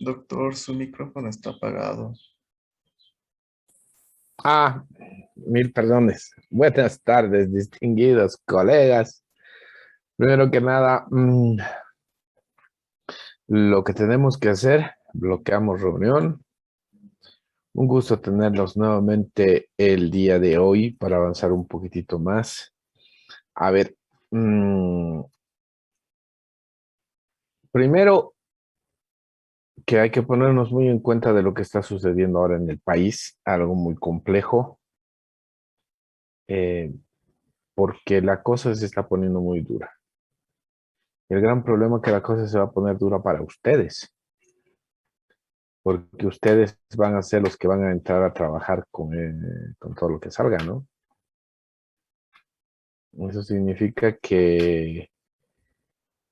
Doctor, su micrófono está apagado. Ah, mil perdones. Buenas tardes, distinguidos colegas. Primero que nada, lo que tenemos que hacer, bloqueamos reunión. Un gusto tenerlos nuevamente el día de hoy para avanzar un poquitito más. A ver, mm, primero que hay que ponernos muy en cuenta de lo que está sucediendo ahora en el país, algo muy complejo, eh, porque la cosa se está poniendo muy dura. El gran problema es que la cosa se va a poner dura para ustedes, porque ustedes van a ser los que van a entrar a trabajar con todo lo que salga, ¿no? Eso significa que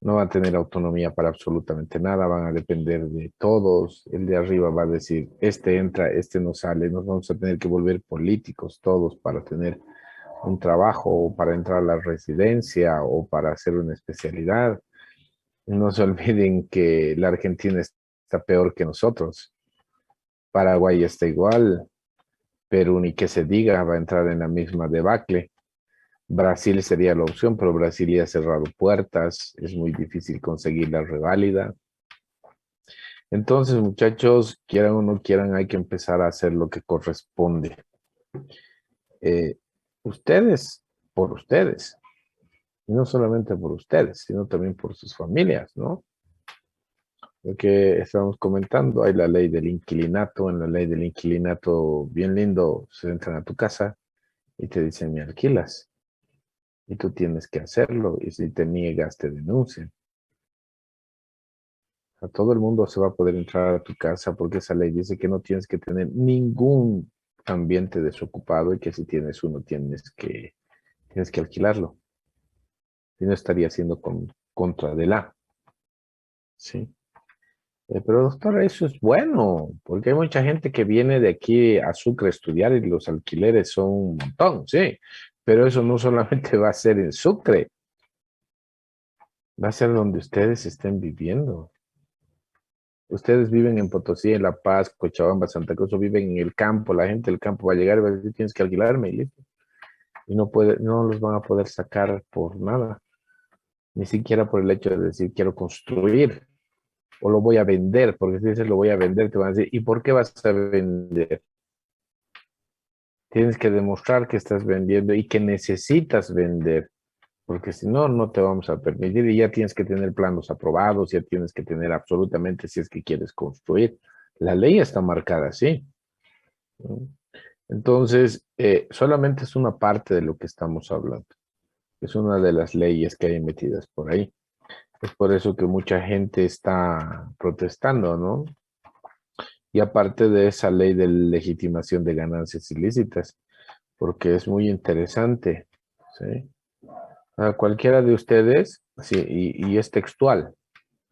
no van a tener autonomía para absolutamente nada, van a depender de todos. El de arriba va a decir, este entra, este no sale, nos vamos a tener que volver políticos todos para tener un trabajo o para entrar a la residencia o para hacer una especialidad. No se olviden que la Argentina está peor que nosotros. Paraguay está igual, Perú ni que se diga, va a entrar en la misma debacle. Brasil sería la opción, pero Brasil ya ha cerrado puertas, es muy difícil conseguir la reválida. Entonces, muchachos, quieran o no quieran, hay que empezar a hacer lo que corresponde. Eh, ustedes, por ustedes, y no solamente por ustedes, sino también por sus familias, ¿no? Lo que estábamos comentando, hay la ley del inquilinato, en la ley del inquilinato, bien lindo, se entran a tu casa y te dicen, me alquilas. Y tú tienes que hacerlo, y si te niegas, te denuncian. A todo el mundo se va a poder entrar a tu casa porque esa ley dice que no tienes que tener ningún ambiente desocupado y que si tienes uno tienes que alquilarlo. Si no estaría siendo contra de la, ¿sí? Pero doctora, eso es bueno, porque hay mucha gente que viene de aquí a Sucre a estudiar y los alquileres son un montón, sí, pero eso no solamente va a ser en Sucre, va a ser donde ustedes estén viviendo. Ustedes viven en Potosí, en La Paz, Cochabamba, Santa Cruz, o viven en el campo, la gente del campo va a llegar y va a decir, tienes que alquilarme y listo. Y no los van a poder sacar por nada, ni siquiera por el hecho de decir quiero construir o lo voy a vender, porque si dices lo voy a vender, te van a decir, ¿y por qué vas a vender? Tienes que demostrar que estás vendiendo y que necesitas vender, porque si no, no te vamos a permitir y ya tienes que tener planos aprobados, ya tienes que tener absolutamente si es que quieres construir. La ley está marcada así, ¿no? Entonces, solamente es una parte de lo que estamos hablando. Es una de las leyes que hay metidas por ahí. Es por eso que mucha gente está protestando, ¿no? Y aparte de esa ley de legitimación de ganancias ilícitas, porque es muy interesante, ¿sí? A cualquiera de ustedes, sí, y es textual,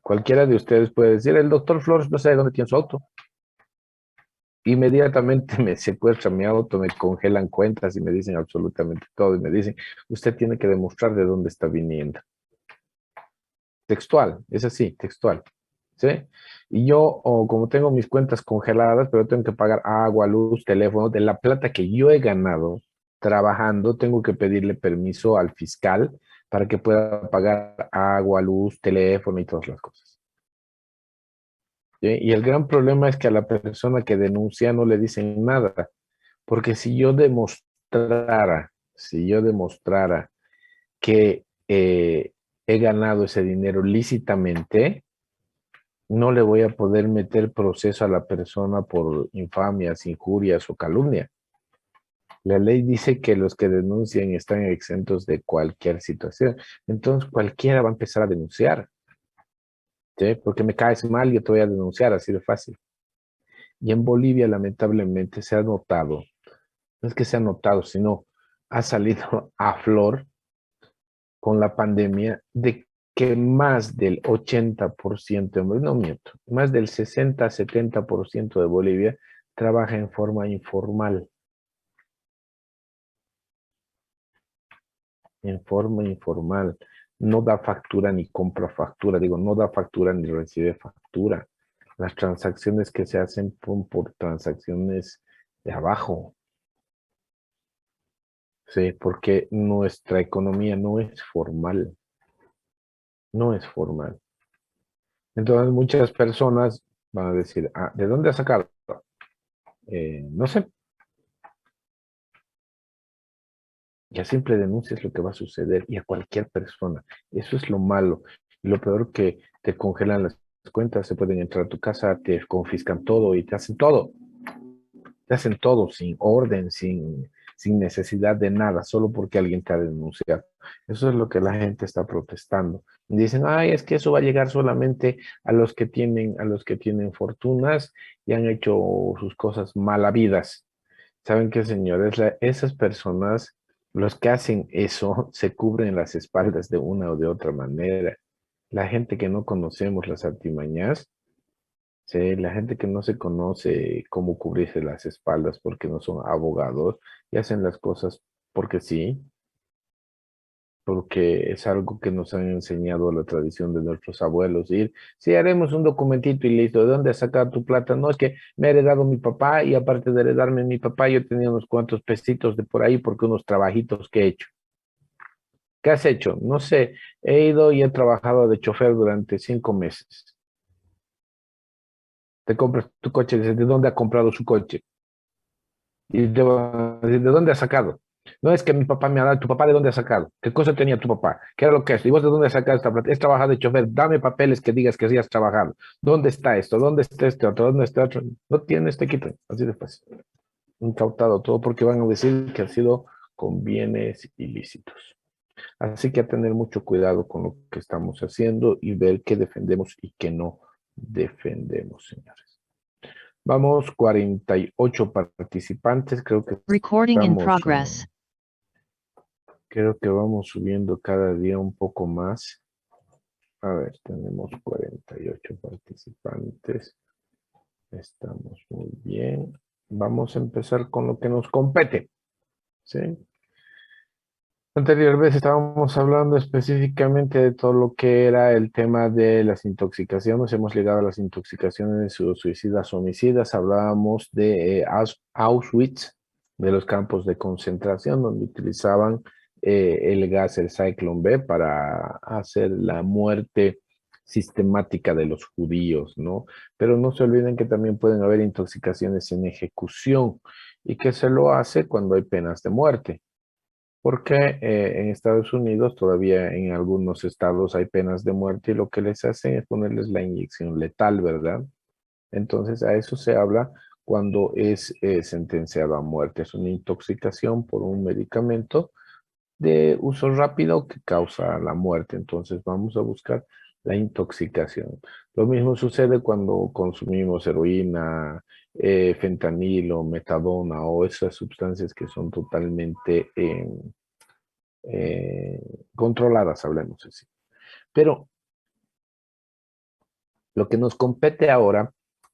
cualquiera de ustedes puede decir, el doctor Flores no sabe dónde tiene su auto. Inmediatamente me secuestran mi auto, me congelan cuentas y me dicen absolutamente todo. Y me dicen, usted tiene que demostrar de dónde está viniendo. Textual, es así, textual. ¿Sí? Y yo, como tengo mis cuentas congeladas, pero tengo que pagar agua, luz, teléfono, de la plata que yo he ganado trabajando, tengo que pedirle permiso al fiscal para que pueda pagar agua, luz, teléfono y todas las cosas. ¿Sí? Y el gran problema es que a la persona que denuncia no le dicen nada, porque si yo demostrara que he ganado ese dinero lícitamente, no le voy a poder meter proceso a la persona por infamias, injurias o calumnia. La ley dice que los que denuncian están exentos de cualquier situación. Entonces cualquiera va a empezar a denunciar, ¿sí? Porque me caes mal, yo te voy a denunciar, así de fácil. Y en Bolivia, lamentablemente, se ha notado, no es que se ha notado, sino ha salido a flor con la pandemia de que más del 80%, no miento, más del 60-70% de Bolivia trabaja en forma informal, en forma informal. No da factura ni compra factura, digo, no da factura ni recibe factura. Las transacciones que se hacen por transacciones de abajo. Sí, porque nuestra economía no es formal. No es formal. Entonces muchas personas van a decir, ah, ¿de dónde has sacado? No sé. Y a simple denuncia es lo que va a suceder y a cualquier persona. Eso es lo malo. Y lo peor que te congelan las cuentas, se pueden entrar a tu casa, te confiscan todo y te hacen todo. Te hacen todo sin orden, sin necesidad de nada, solo porque alguien te ha denunciado. Eso es lo que la gente está protestando. Y dicen, ay, es que eso va a llegar solamente a los que tienen fortunas y han hecho sus cosas malavidas. ¿Saben qué, señores? Esas personas, los que hacen eso, se cubren las espaldas de una o de otra manera. La gente que no conocemos las artimañas, sí, la gente que no se conoce cómo cubrirse las espaldas porque no son abogados y hacen las cosas porque sí, porque es algo que nos han enseñado la tradición de nuestros abuelos. Ir, sí, haremos un documentito y listo. ¿De dónde has sacado tu plata? No, es que me ha heredado mi papá y aparte de heredarme mi papá, yo tenía unos cuantos pesitos de por ahí porque unos trabajitos que he hecho. ¿Qué has hecho? No sé, he ido y he trabajado de chofer durante 5 meses. Te compras tu coche, dices, ¿de dónde ha comprado su coche? Y te van a decir, ¿de dónde has sacado? No es que mi papá me ha dado, ¿tu papá de dónde ha sacado? ¿Qué cosa tenía tu papá? ¿Qué era lo que es? ¿Y vos de dónde has sacado esta plata? He trabajado de chofer, dame papeles que digas que sí has trabajado. ¿Dónde está esto? ¿Dónde está este otro? ¿Dónde está otro? No tienes, te quitan, así de fácil. Incautado todo porque van a decir que ha sido con bienes ilícitos. Así que a tener mucho cuidado con lo que estamos haciendo y ver qué defendemos y qué no defendemos, señores. Vamos, 48 participantes, Recording in estamos, progress. creo que vamos subiendo cada día un poco más. A ver, tenemos 48 participantes. Estamos muy bien. Vamos a empezar con lo que nos compete. ¿Sí? Anterior vez estábamos hablando específicamente de todo lo que era el tema de las intoxicaciones. Hemos llegado a las intoxicaciones suicidas, homicidas. Hablábamos de Auschwitz, de los campos de concentración, donde utilizaban el gas, el Zyklon B, para hacer la muerte sistemática de los judíos, ¿no? Pero no se olviden que también pueden haber intoxicaciones en ejecución y que se lo hace cuando hay penas de muerte. Porque en Estados Unidos todavía en algunos estados hay penas de muerte y lo que les hacen es ponerles la inyección letal, ¿verdad? Entonces a eso se habla cuando es sentenciado a muerte. Es una intoxicación por un medicamento de uso rápido que causa la muerte. Entonces vamos a buscar la intoxicación. Lo mismo sucede cuando consumimos heroína, fentanilo, metadona o esas sustancias que son totalmente eh, controladas, hablemos así. Pero lo que nos compete ahora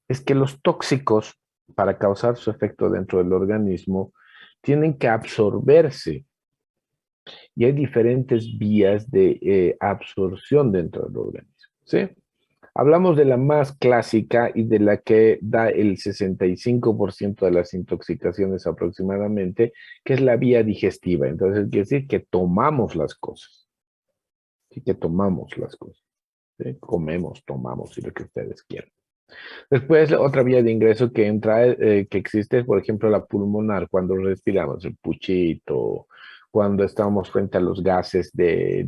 es que los tóxicos, para causar su efecto dentro del organismo, tienen que absorberse. Y hay diferentes vías de absorción dentro del organismo. ¿Sí? Hablamos de la más clásica y de la que da el 65% de las intoxicaciones aproximadamente, que es la vía digestiva. Entonces, quiere decir que tomamos las cosas. Sí, que tomamos las cosas. ¿Sí? Comemos, tomamos, y lo que ustedes quieran. Después, otra vía de ingreso que entra, que existe es, por ejemplo, la pulmonar, cuando respiramos el puchito, cuando estamos frente a los gases de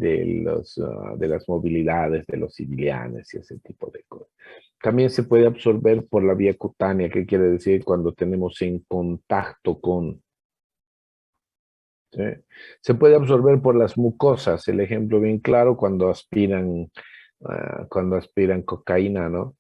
las movilidades, de los cilianes y ese tipo de cosas. También se puede absorber por la vía cutánea, que quiere decir cuando tenemos en contacto con. ¿Sí? Se puede absorber por las mucosas, el ejemplo bien claro, cuando aspiran cocaína, ¿no?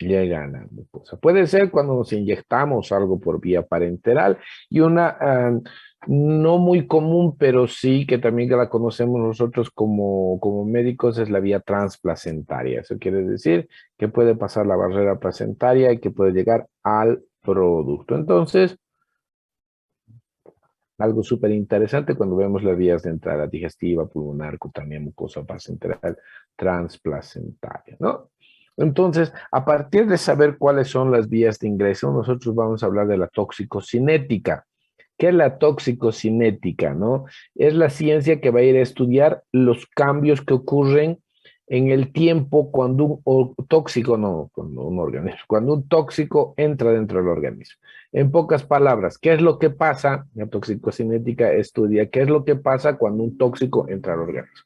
Llegan a mucosa. Puede ser cuando nos inyectamos algo por vía parenteral y una no muy común, pero sí que también la conocemos nosotros como médicos, es la vía transplacentaria. Eso quiere decir que puede pasar la barrera placentaria y que puede llegar al producto. Entonces, algo súper interesante cuando vemos las vías de entrada digestiva, pulmonar, cutánea, mucosa, parenteral, transplacentaria, ¿no? Entonces, a partir de saber cuáles son las vías de ingreso, nosotros vamos a hablar de la toxicocinética. ¿Qué es la toxicocinética, no? Es la ciencia que va a ir a estudiar los cambios que ocurren en el tiempo cuando cuando un tóxico entra dentro del organismo. En pocas palabras, ¿qué es lo que pasa? La toxicocinética estudia qué es lo que pasa cuando un tóxico entra al organismo.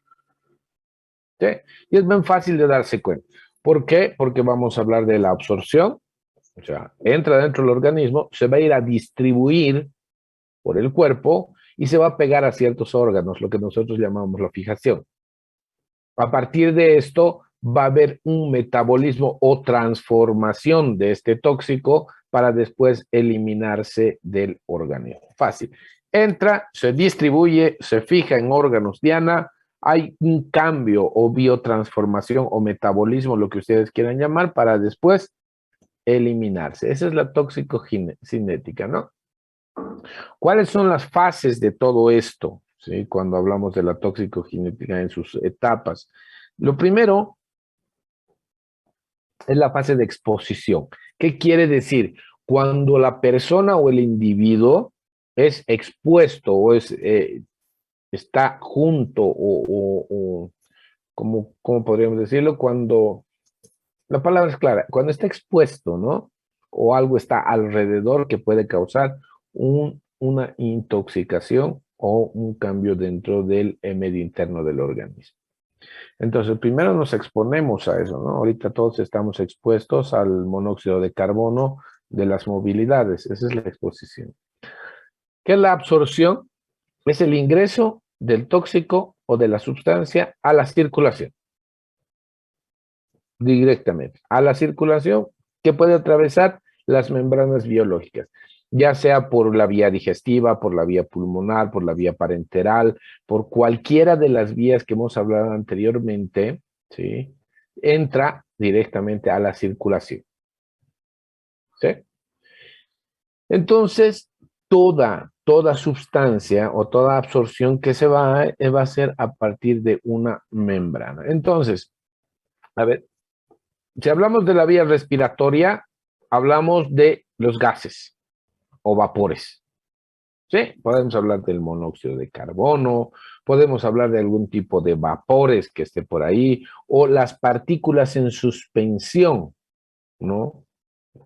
¿Sí? Y es bien fácil de darse cuenta. ¿Por qué? Porque vamos a hablar de la absorción, o sea, entra dentro del organismo, se va a ir a distribuir por el cuerpo y se va a pegar a ciertos órganos, lo que nosotros llamamos la fijación. A partir de esto va a haber un metabolismo o transformación de este tóxico para después eliminarse del organismo. Fácil. Entra, se distribuye, se fija en órganos diana, hay un cambio o biotransformación o metabolismo, lo que ustedes quieran llamar, para después eliminarse. Esa es la toxicocinética, ¿no? ¿Cuáles son las fases de todo esto? ¿Sí? Cuando hablamos de la toxicocinética en sus etapas. Lo primero es la fase de exposición. ¿Qué quiere decir? Cuando la persona o el individuo es expuesto o está junto o ¿cómo podríamos decirlo? Cuando, la palabra es clara, cuando está expuesto, ¿no? O algo está alrededor que puede causar una intoxicación o un cambio dentro del medio interno del organismo. Entonces, primero nos exponemos a eso, ¿no? Ahorita todos estamos expuestos al monóxido de carbono de las movilidades. Esa es la exposición. ¿Qué es la absorción? Es el ingreso del tóxico o de la sustancia a la circulación. Directamente. A la circulación que puede atravesar las membranas biológicas, ya sea por la vía digestiva, por la vía pulmonar, por la vía parenteral, por cualquiera de las vías que hemos hablado anteriormente, ¿sí? Entra directamente a la circulación. ¿Sí? Entonces, toda sustancia o toda absorción que se va a hacer a partir de una membrana. Entonces, a ver, si hablamos de la vía respiratoria, hablamos de los gases o vapores. ¿Sí? Podemos hablar del monóxido de carbono, podemos hablar de algún tipo de vapores que esté por ahí, o las partículas en suspensión, ¿no?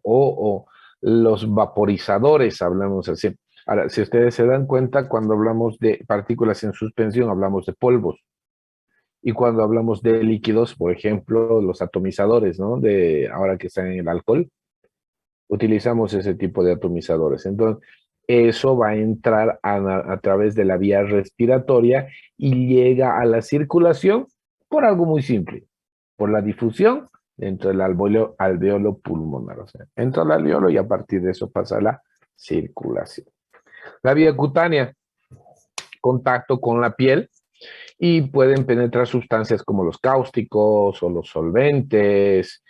O los vaporizadores, hablamos así. Ahora, si ustedes se dan cuenta, cuando hablamos de partículas en suspensión, hablamos de polvos. Y cuando hablamos de líquidos, por ejemplo, los atomizadores, ¿no? Ahora que están en el alcohol, utilizamos ese tipo de atomizadores. Entonces, eso va a entrar a través de la vía respiratoria y llega a la circulación por algo muy simple, por la difusión dentro del alveolo pulmonar. O sea, entra al alveolo y a partir de eso pasa a la circulación. La vía cutánea, contacto con la piel, y pueden penetrar sustancias como los cáusticos o los solventes.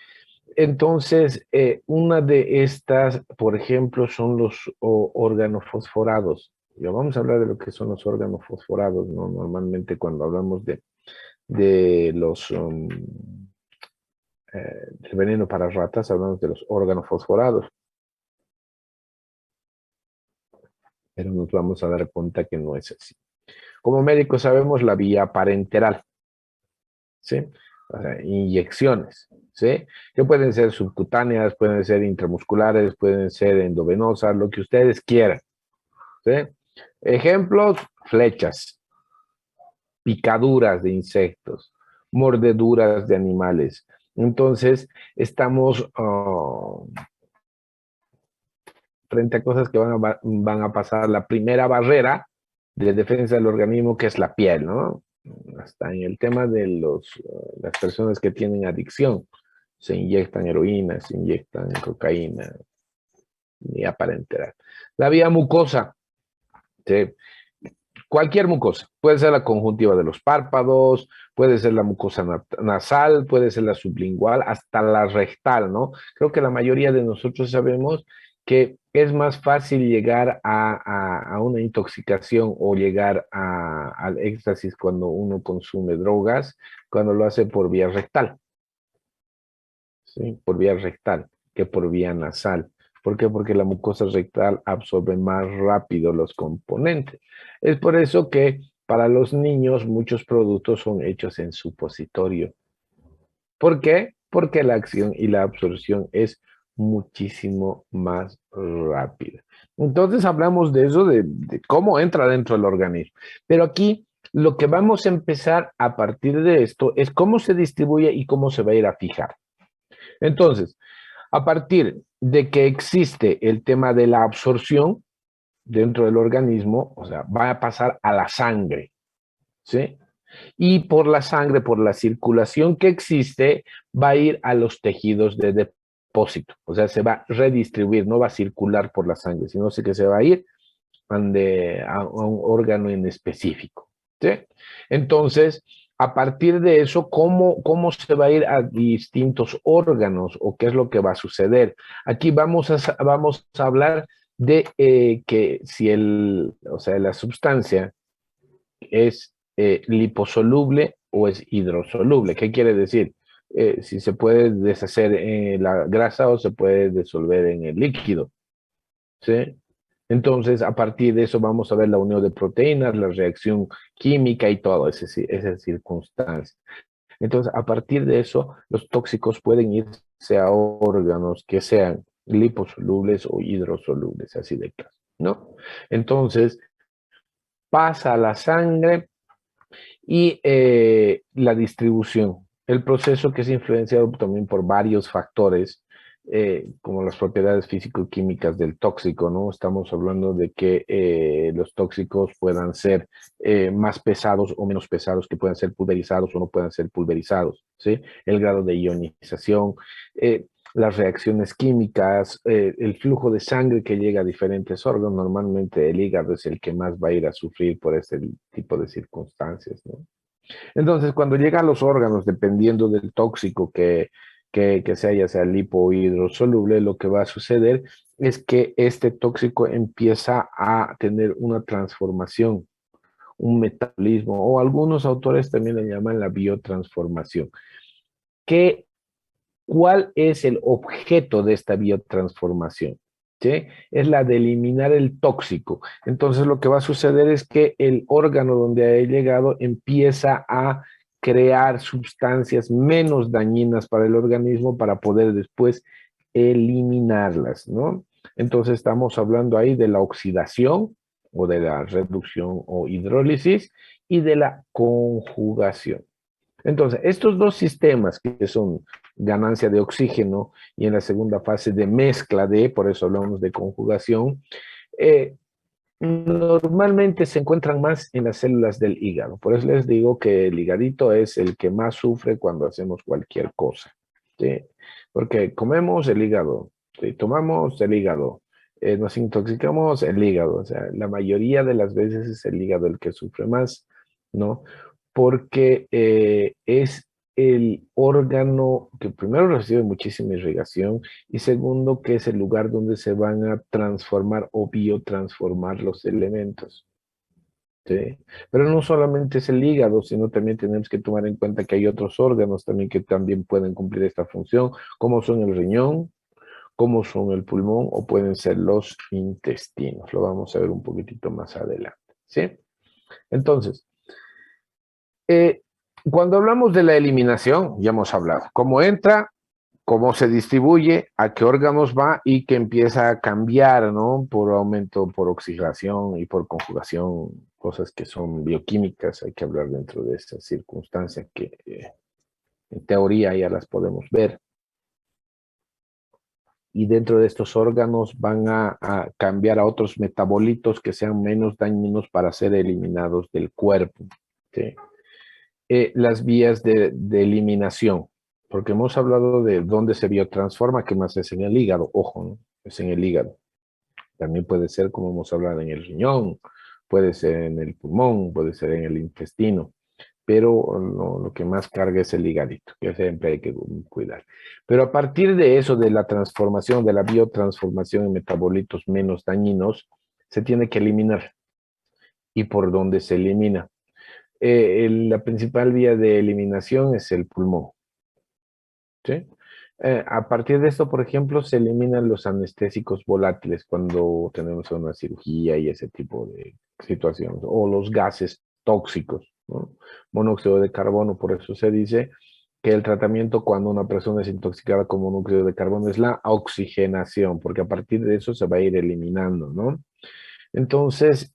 Entonces, una de estas, por ejemplo, son los organofosforados. Ya vamos a hablar de lo que son los organofosforados, ¿no? Normalmente cuando hablamos de los del veneno para ratas, hablamos de los organofosforados. Pero nos vamos a dar cuenta que no es así. Como médicos sabemos la vía parenteral, ¿sí? O sea, inyecciones, ¿sí? Que pueden ser subcutáneas, pueden ser intramusculares, pueden ser endovenosas, lo que ustedes quieran, ¿sí? Ejemplos, flechas, picaduras de insectos, mordeduras de animales. Entonces, estamos frente a cosas que van a pasar la primera barrera de defensa del organismo, que es la piel, ¿no? Hasta en el tema de las personas que tienen adicción, se inyectan heroína, se inyectan cocaína, y aparenterar. La vía mucosa, ¿sí? Cualquier mucosa, puede ser la conjuntiva de los párpados, puede ser la mucosa nasal, puede ser la sublingual, hasta la rectal, ¿no? Creo que la mayoría de nosotros sabemos que es más fácil llegar a una intoxicación o llegar al éxtasis cuando uno consume drogas, cuando lo hace por vía rectal. ¿sí? Por vía rectal que por vía nasal. ¿Por qué? Porque la mucosa rectal absorbe más rápido los componentes. Es por eso que para los niños muchos productos son hechos en supositorio. ¿Por qué? Porque la acción y la absorción es muchísimo más rápida. Entonces hablamos de eso, de cómo entra dentro del organismo. Pero aquí lo que vamos a empezar a partir de esto es cómo se distribuye y cómo se va a ir a fijar. Entonces, a partir de que existe el tema de la absorción dentro del organismo, o sea, va a pasar a la sangre, ¿sí? Y por la sangre, por la circulación que existe, va a ir a los tejidos de depósito. O sea, se va a redistribuir, no va a circular por la sangre, sino que se va a ir a un órgano en específico. ¿Sí? Entonces, a partir de eso, ¿cómo se va a ir a distintos órganos o qué es lo que va a suceder? Aquí vamos a hablar de que si o sea, la sustancia es liposoluble o es hidrosoluble. ¿Qué quiere decir? Si se puede deshacer en la grasa o se puede disolver en el líquido. ¿Sí? Entonces, a partir de eso vamos a ver la unión de proteínas, la reacción química y todo esas circunstancias. Entonces, a partir de eso, los tóxicos pueden irse a órganos que sean liposolubles o hidrosolubles, así de claro, ¿no? Entonces, pasa a la sangre y la distribución. El proceso que es influenciado también por varios factores, como las propiedades físico-químicas del tóxico, ¿no? Estamos hablando de que los tóxicos puedan ser más pesados o menos pesados, que puedan ser pulverizados o no puedan ser pulverizados, ¿sí? El grado de ionización, las reacciones químicas, el flujo de sangre que llega a diferentes órganos. Normalmente el hígado es el que más va a ir a sufrir por este tipo de circunstancias, ¿no? Entonces, cuando llega a los órganos, dependiendo del tóxico que sea, ya sea lipo o hidrosoluble, lo que va a suceder es que este tóxico empieza a tener una transformación, un metabolismo, o algunos autores también le llaman la biotransformación. ¿Cuál es el objeto de esta biotransformación? ¿Sí? Es la de eliminar el tóxico. Entonces lo que va a suceder es que el órgano donde ha llegado empieza a crear sustancias menos dañinas para el organismo para poder después eliminarlas, ¿no? Entonces estamos hablando ahí de la oxidación o de la reducción o hidrólisis y de la conjugación. Entonces, estos dos sistemas que son ganancia de oxígeno y en la segunda fase de mezcla de, por eso hablamos de conjugación, eh, normalmente se encuentran más en las células del hígado. Por eso les digo que el hígadito es el que más sufre cuando hacemos cualquier cosa, ¿sí? Porque comemos el hígado, ¿sí? Tomamos el hígado, nos intoxicamos el hígado. O sea, la mayoría de las veces es el hígado el que sufre más, ¿no? Porque es el órgano que primero recibe muchísima irrigación y segundo que es el lugar donde se van a transformar o biotransformar los elementos. ¿Sí? Pero no solamente es el hígado, sino también tenemos que tomar en cuenta que hay otros órganos también que también pueden cumplir esta función, como son el riñón, como son el pulmón o pueden ser los intestinos. Lo vamos a ver un poquitito más adelante. ¿Sí? Entonces, eh, cuando hablamos de la eliminación, ya hemos hablado cómo entra, cómo se distribuye, a qué órganos va y que empieza a cambiar, ¿no? Por aumento, por oxidación y por conjugación, cosas que son bioquímicas, hay que hablar dentro de estas circunstancias que en teoría ya las podemos ver. Y dentro de estos órganos van a cambiar a otros metabolitos que sean menos dañinos para ser eliminados del cuerpo, ¿sí? Las vías de eliminación, porque hemos hablado de dónde se biotransforma, que más es en el hígado, ojo, ¿no? Es en el hígado. También puede ser, como hemos hablado, en el riñón, puede ser en el pulmón, puede ser en el intestino, pero lo que más carga es el hígadito, que siempre hay que cuidar. Pero a partir de eso, de la transformación, de la biotransformación en metabolitos menos dañinos, se tiene que eliminar. ¿Y por dónde se elimina? La principal vía de eliminación es el pulmón, ¿sí? A partir de esto, por ejemplo, se eliminan los anestésicos volátiles cuando tenemos una cirugía y ese tipo de situaciones, o los gases tóxicos, ¿no? Monóxido de carbono, por eso se dice que el tratamiento cuando una persona es intoxicada con monóxido de carbono es la oxigenación, porque a partir de eso se va a ir eliminando, ¿no? Entonces,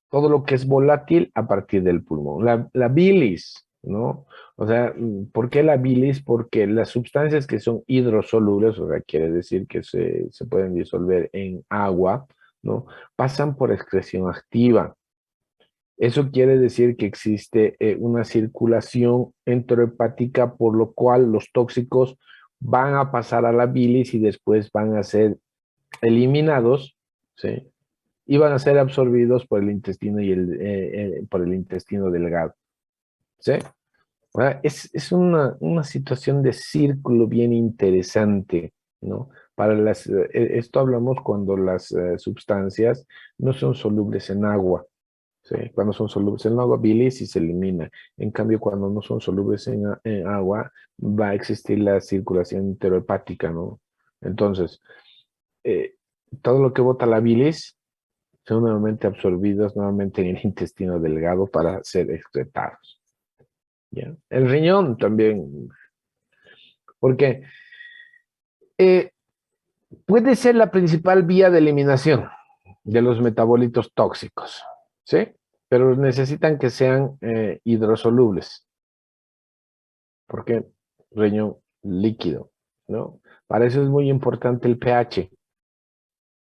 todo lo que es volátil a partir del pulmón. La bilis, ¿no? O sea, ¿por qué la bilis? Porque las sustancias que son hidrosolubles, o sea, quiere decir que se pueden disolver en agua, ¿no? Pasan por excreción activa. Eso quiere decir que existe una circulación enterohepática, por lo cual los tóxicos van a pasar a la bilis y después van a ser eliminados, ¿sí? Y van a ser absorbidos por el intestino por el intestino delgado, ¿sí? Es una situación de círculo bien interesante, ¿no? Esto hablamos cuando las sustancias no son solubles en agua, ¿sí? Cuando son solubles en agua, bilis y se elimina. En cambio, cuando no son solubles en agua, va a existir la circulación enterohepática, ¿no? Entonces, eh, todo lo que bota la bilis son nuevamente absorbidos nuevamente en el intestino delgado para ser excretados. ¿Ya? El riñón también, porque eh, puede ser la principal vía de eliminación de los metabolitos tóxicos, ¿sí? Pero necesitan que sean hidrosolubles, porque riñón líquido, ¿no? Para eso es muy importante el pH,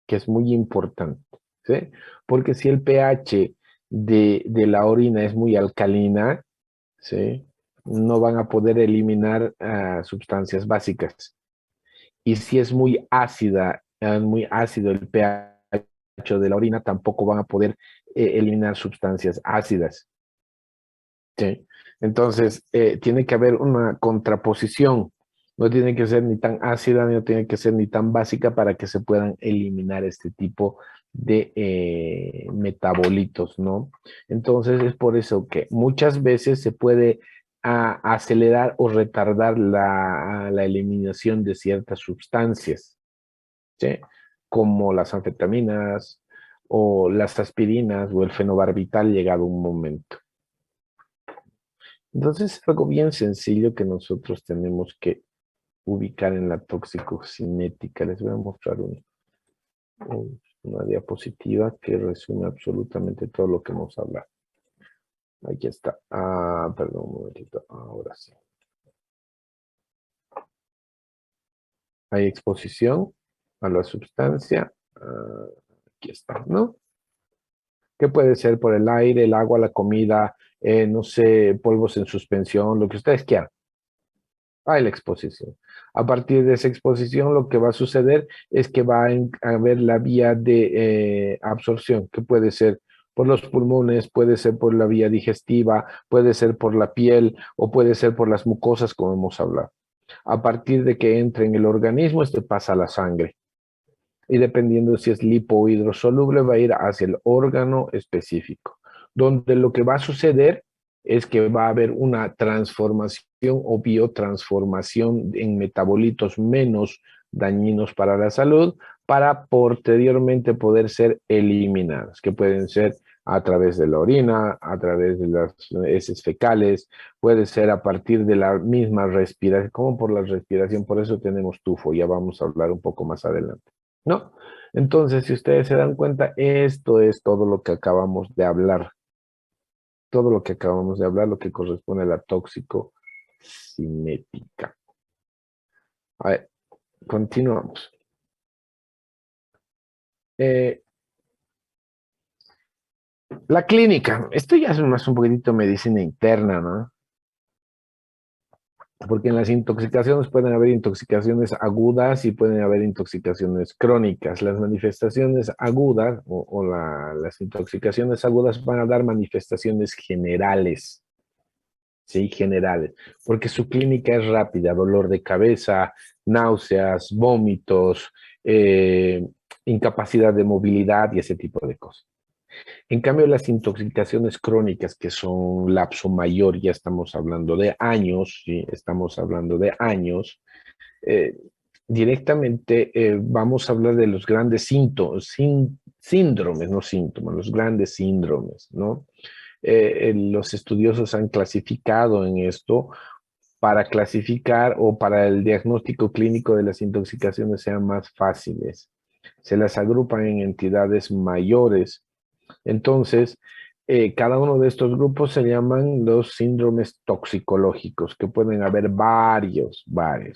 que es muy importante, ¿sí? Porque si el pH de la orina es muy alcalina, ¿sí? No van a poder eliminar sustancias básicas. Y si es muy ácido el pH de la orina, tampoco van a poder eliminar sustancias ácidas, ¿sí? Entonces, tiene que haber una contraposición. No tiene que ser ni tan ácida, ni no tiene que ser ni tan básica para que se puedan eliminar este tipo de metabolitos, ¿no? Entonces, es por eso que muchas veces se puede acelerar o retardar la eliminación de ciertas sustancias, ¿sí? Como las anfetaminas o las aspirinas o el fenobarbital llegado un momento. Entonces, es algo bien sencillo que nosotros tenemos que ubicar en la toxicocinética. Les voy a mostrar una diapositiva que resume absolutamente todo lo que hemos hablado. Aquí está. Perdón, un momentito. Ahora sí. Hay exposición a la sustancia. Aquí está, ¿no? ¿Qué puede ser por el aire, el agua, la comida, no sé, polvos en suspensión, lo que ustedes quieran? Hay la exposición. A partir de esa exposición, lo que va a suceder es que va a haber la vía de absorción, que puede ser por los pulmones, puede ser por la vía digestiva, puede ser por la piel o puede ser por las mucosas, como hemos hablado. A partir de que entre en el organismo, este pasa a la sangre. Y dependiendo si es lipo o hidrosoluble, va a ir hacia el órgano específico, donde lo que va a suceder es que va a haber una transformación o biotransformación en metabolitos menos dañinos para la salud, para posteriormente poder ser eliminados, que pueden ser a través de la orina, a través de las heces fecales, puede ser a partir de la misma respiración, como por la respiración, por eso tenemos tufo, ya vamos a hablar un poco más adelante, ¿no? Entonces, si ustedes se dan cuenta, esto es todo lo que acabamos de hablar, todo lo que acabamos de hablar, lo que corresponde a la toxicocinética. A ver, continuamos. La clínica, esto ya es más un poquitito medicina interna, ¿no? Porque en las intoxicaciones pueden haber intoxicaciones agudas y pueden haber intoxicaciones crónicas. Las manifestaciones agudas las intoxicaciones agudas van a dar manifestaciones generales, ¿sí? Generales, porque su clínica es rápida, dolor de cabeza, náuseas, vómitos, incapacidad de movilidad y ese tipo de cosas. En cambio, las intoxicaciones crónicas, que son lapso mayor, ya estamos hablando de años, ¿sí? Estamos hablando de años, eh, directamente vamos a hablar de los grandes síndromes, no síntomas, los grandes síndromes, ¿no? Los estudiosos han clasificado en esto para clasificar o para el diagnóstico clínico de las intoxicaciones sean más fáciles. Se las agrupan en entidades mayores. Entonces, cada uno de estos grupos se llaman los síndromes toxicológicos, que pueden haber varios,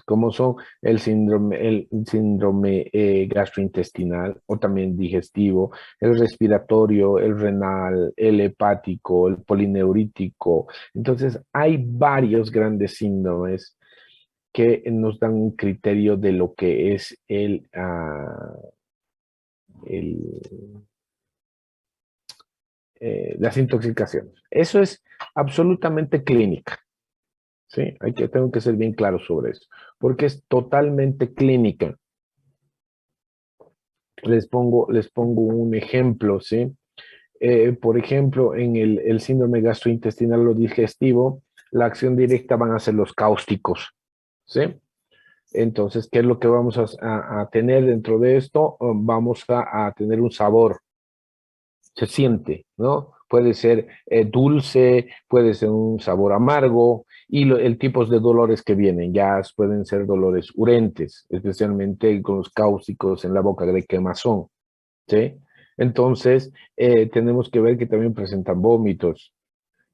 como son el síndrome gastrointestinal o también digestivo, el respiratorio, el renal, el hepático, el polineurítico. Entonces, hay varios grandes síndromes que nos dan un criterio de lo que es el las intoxicaciones. Eso es absolutamente clínica, ¿sí? Tengo que ser bien claro sobre eso, porque es totalmente clínica. Les pongo un ejemplo, ¿sí? Por ejemplo, en el síndrome gastrointestinal o digestivo, la acción directa van a ser los cáusticos, ¿sí? Entonces, ¿qué es lo que vamos a tener dentro de esto? Vamos a tener un sabor, se siente, ¿no? Puede ser dulce, puede ser un sabor amargo y el tipo de dolores que vienen, ya pueden ser dolores urentes, especialmente con los cáusticos en la boca de quemazón, ¿sí? Entonces, tenemos que ver que también presentan vómitos,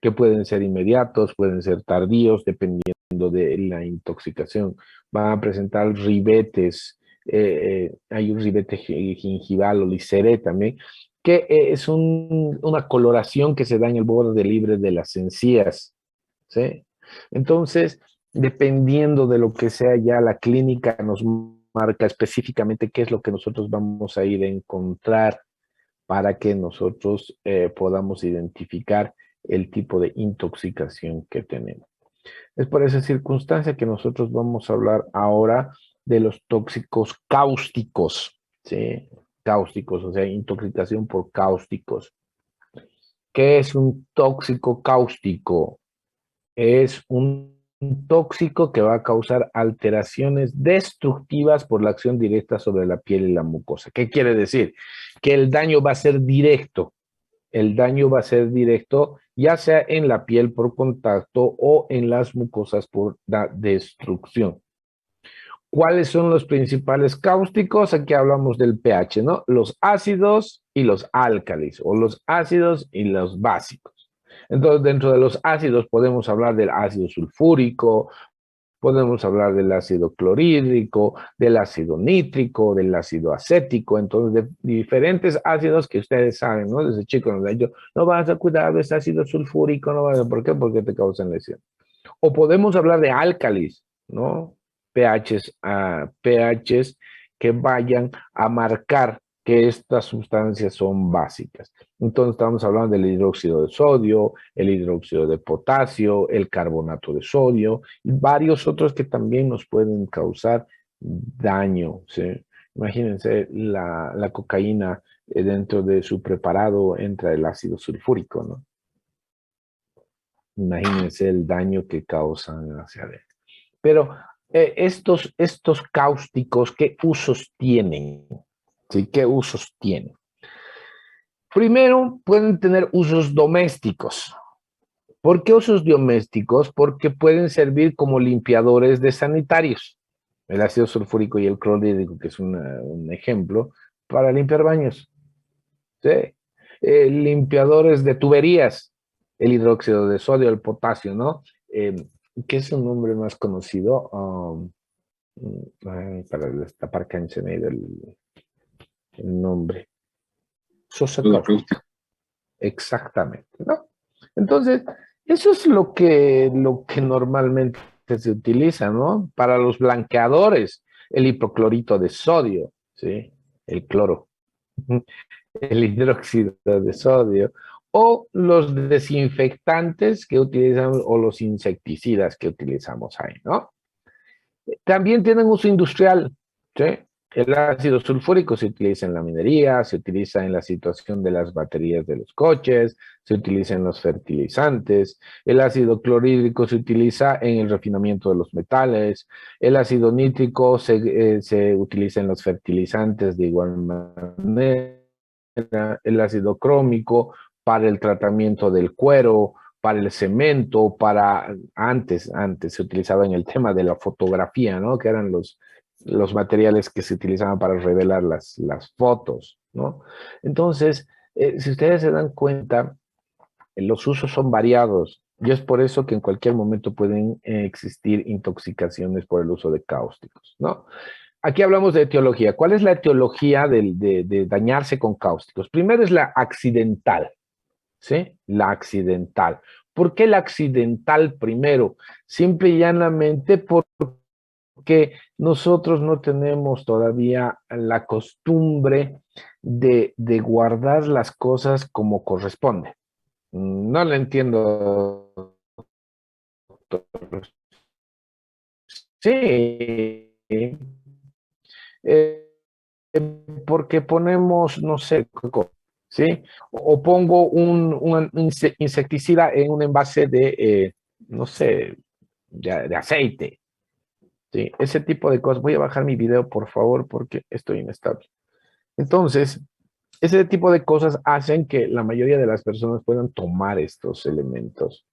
que pueden ser inmediatos, pueden ser tardíos, dependiendo de la intoxicación. Van a presentar ribetes, hay un ribete gingival o liceré también, que es una coloración que se da en el borde libre de las encías, ¿sí? Entonces, dependiendo de lo que sea ya la clínica nos marca específicamente qué es lo que nosotros vamos a ir a encontrar para que nosotros podamos identificar el tipo de intoxicación que tenemos. Es por esa circunstancia que nosotros vamos a hablar ahora de los tóxicos cáusticos, ¿sí? Cáusticos, o sea, intoxicación por cáusticos. ¿Qué es un tóxico cáustico? Es un tóxico que va a causar alteraciones destructivas por la acción directa sobre la piel y la mucosa. ¿Qué quiere decir? Que el daño va a ser directo. El daño va a ser directo, ya sea en la piel por contacto o en las mucosas por la destrucción. ¿Cuáles son los principales cáusticos? Aquí hablamos del pH, ¿no? Los ácidos y los álcalis, o los ácidos y los básicos. Entonces, dentro de los ácidos podemos hablar del ácido sulfúrico, podemos hablar del ácido clorhídrico, del ácido nítrico, del ácido acético, entonces de diferentes ácidos que ustedes saben, ¿no? Desde chicos nos han dicho, no vas a cuidar de ese ácido sulfúrico, no vas a, ¿por qué? Porque te causan lesión. O podemos hablar de álcalis, ¿no? pHs que vayan a marcar que estas sustancias son básicas. Entonces estamos hablando del hidróxido de sodio, el hidróxido de potasio, el carbonato de sodio y varios otros que también nos pueden causar daño, ¿sí? Imagínense la cocaína dentro de su preparado entra el ácido sulfúrico, ¿no? Imagínense el daño que causan hacia adentro. Pero estos cáusticos, ¿qué usos tienen? ¿Sí? ¿Qué usos tienen? Primero, pueden tener usos domésticos. ¿Por qué usos domésticos? Porque pueden servir como limpiadores de sanitarios. El ácido sulfúrico y el clorhídrico, que es un ejemplo, para limpiar baños. ¿Sí? Limpiadores de tuberías, el hidróxido de sodio, el potasio, ¿no? ¿Qué es un nombre más conocido? Para destapar cancha me el nombre. Sosa cáustica. Exactamente, ¿no? Entonces, eso es lo que normalmente se utiliza, ¿no? Para los blanqueadores, el hipoclorito de sodio, ¿sí? El cloro, el hidróxido de sodio, o los desinfectantes que utilizamos, o los insecticidas que utilizamos ahí, ¿no? También tienen uso industrial, ¿sí? El ácido sulfúrico se utiliza en la minería, se utiliza en la situación de las baterías de los coches, se utiliza en los fertilizantes. El ácido clorhídrico se utiliza en el refinamiento de los metales. El ácido nítrico se utiliza en los fertilizantes de igual manera. El ácido crómico para el tratamiento del cuero, para el cemento, antes se utilizaba en el tema de la fotografía, ¿no? Que eran los materiales que se utilizaban para revelar las fotos, ¿no? Entonces, si ustedes se dan cuenta, los usos son variados y es por eso que en cualquier momento pueden existir intoxicaciones por el uso de cáusticos, ¿no? Aquí hablamos de etiología. ¿Cuál es la etiología de dañarse con cáusticos? Primero es la accidental, ¿sí? La accidental. ¿Por qué la accidental primero? Simple y llanamente porque nosotros no tenemos todavía la costumbre de guardar las cosas como corresponde. No le entiendo. Sí. Eh, porque ponemos, no sé, ¿sí? O pongo un insecticida en un envase no sé, de aceite, ¿sí? Ese tipo de cosas. Voy a bajar mi video, por favor, porque estoy inestable. Entonces, ese tipo de cosas hacen que la mayoría de las personas puedan tomar estos elementos,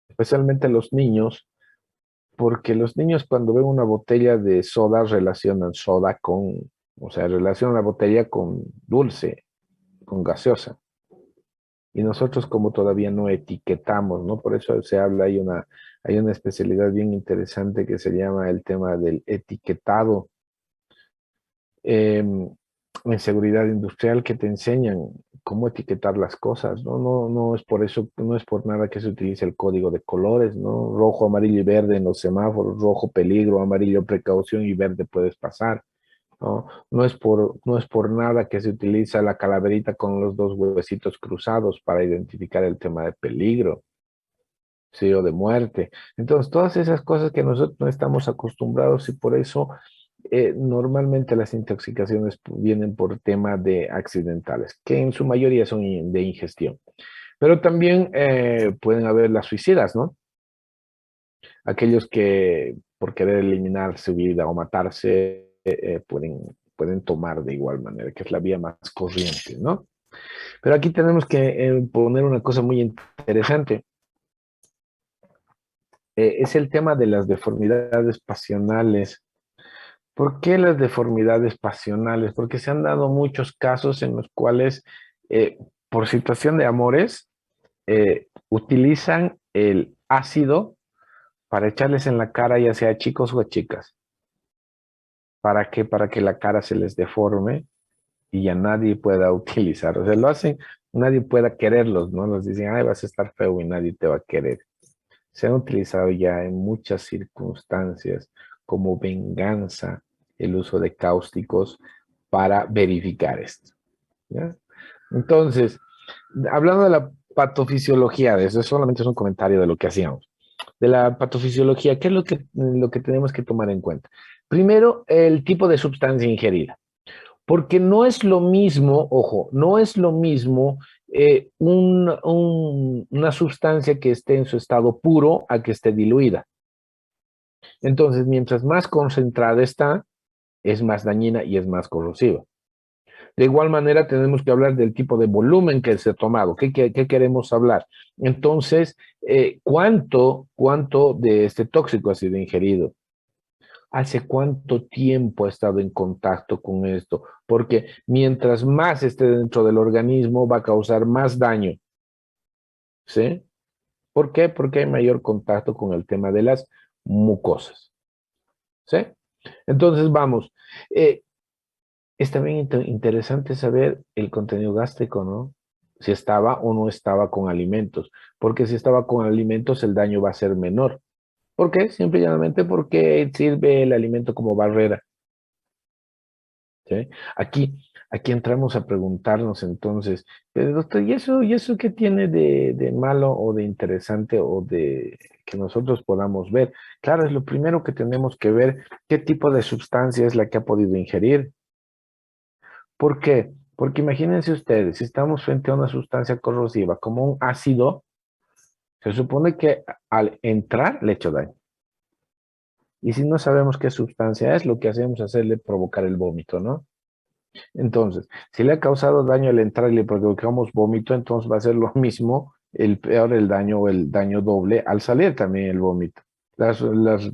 especialmente los niños, porque los niños cuando ven una botella de soda relacionan soda o sea, relacionan la botella con dulce, con gaseosa. Y nosotros como todavía no etiquetamos, ¿no? Por eso se habla, hay una especialidad bien interesante que se llama el tema del etiquetado en seguridad industrial que te enseñan cómo etiquetar las cosas, ¿no? No es por eso, no es por nada que se utilice el código de colores, ¿no? Rojo, amarillo y verde en los semáforos, rojo peligro, amarillo precaución y verde puedes pasar. ¿No? No es por nada que se utiliza la calaverita con los dos huesitos cruzados para identificar el tema de peligro, sí, o de muerte. Entonces, todas esas cosas que nosotros no estamos acostumbrados y por eso normalmente las intoxicaciones vienen por tema de accidentales, que en su mayoría son de ingestión. Pero también pueden haber las suicidas, ¿no? Aquellos que por querer eliminar su vida o matarse pueden tomar de igual manera, que es la vía más corriente, ¿no? Pero aquí tenemos que poner una cosa muy interesante. Es el tema de las deformidades pasionales. ¿Por qué las deformidades pasionales? Porque se han dado muchos casos en los cuales, por situación de amores, utilizan el ácido para echarles en la cara, ya sea a chicos o a chicas. ¿Para qué? Para que la cara se les deforme y ya nadie pueda utilizar. O sea, lo hacen, nadie pueda quererlos, ¿no? Los dicen, ay, vas a estar feo y nadie te va a querer. Se han utilizado ya en muchas circunstancias como venganza el uso de cáusticos para verificar esto, ¿ya? Entonces, hablando de la patofisiología de eso, solamente es un comentario de lo que hacíamos. De la patofisiología, ¿qué es lo que tenemos que tomar en cuenta? Primero, el tipo de sustancia ingerida. Porque no es lo mismo, ojo, no es lo mismo una sustancia que esté en su estado puro a que esté diluida. Entonces, mientras más concentrada está, es más dañina y es más corrosiva. De igual manera, tenemos que hablar del tipo de volumen que se ha tomado. ¿Qué queremos hablar? Entonces, ¿cuánto de este tóxico ha sido ingerido? ¿Hace cuánto tiempo ha estado en contacto con esto? Porque mientras más esté dentro del organismo, va a causar más daño. ¿Sí? ¿Por qué? Porque hay mayor contacto con el tema de las mucosas. ¿Sí? Entonces, vamos. Es también interesante saber el contenido gástrico, ¿no? Si estaba o no estaba con alimentos. Porque si estaba con alimentos, el daño va a ser menor. ¿Por qué? Simple y llanamente porque sirve el alimento como barrera. ¿Sí? Aquí Aquí entramos a preguntarnos entonces, pero doctor, ¿y eso qué tiene de malo o de interesante o de que nosotros podamos ver? Claro, es lo primero que tenemos que ver, qué tipo de sustancia es la que ha podido ingerir. ¿Por qué? Porque imagínense ustedes, si estamos frente a una sustancia corrosiva como un ácido, se supone que al entrar le ha hecho daño. Y si no sabemos qué sustancia es, lo que hacemos es hacerle provocar el vómito, ¿no? Entonces, si le ha causado daño al entrar y le provocamos vómito, entonces va a ser lo mismo, el peor el daño o el daño doble al salir también el vómito. Las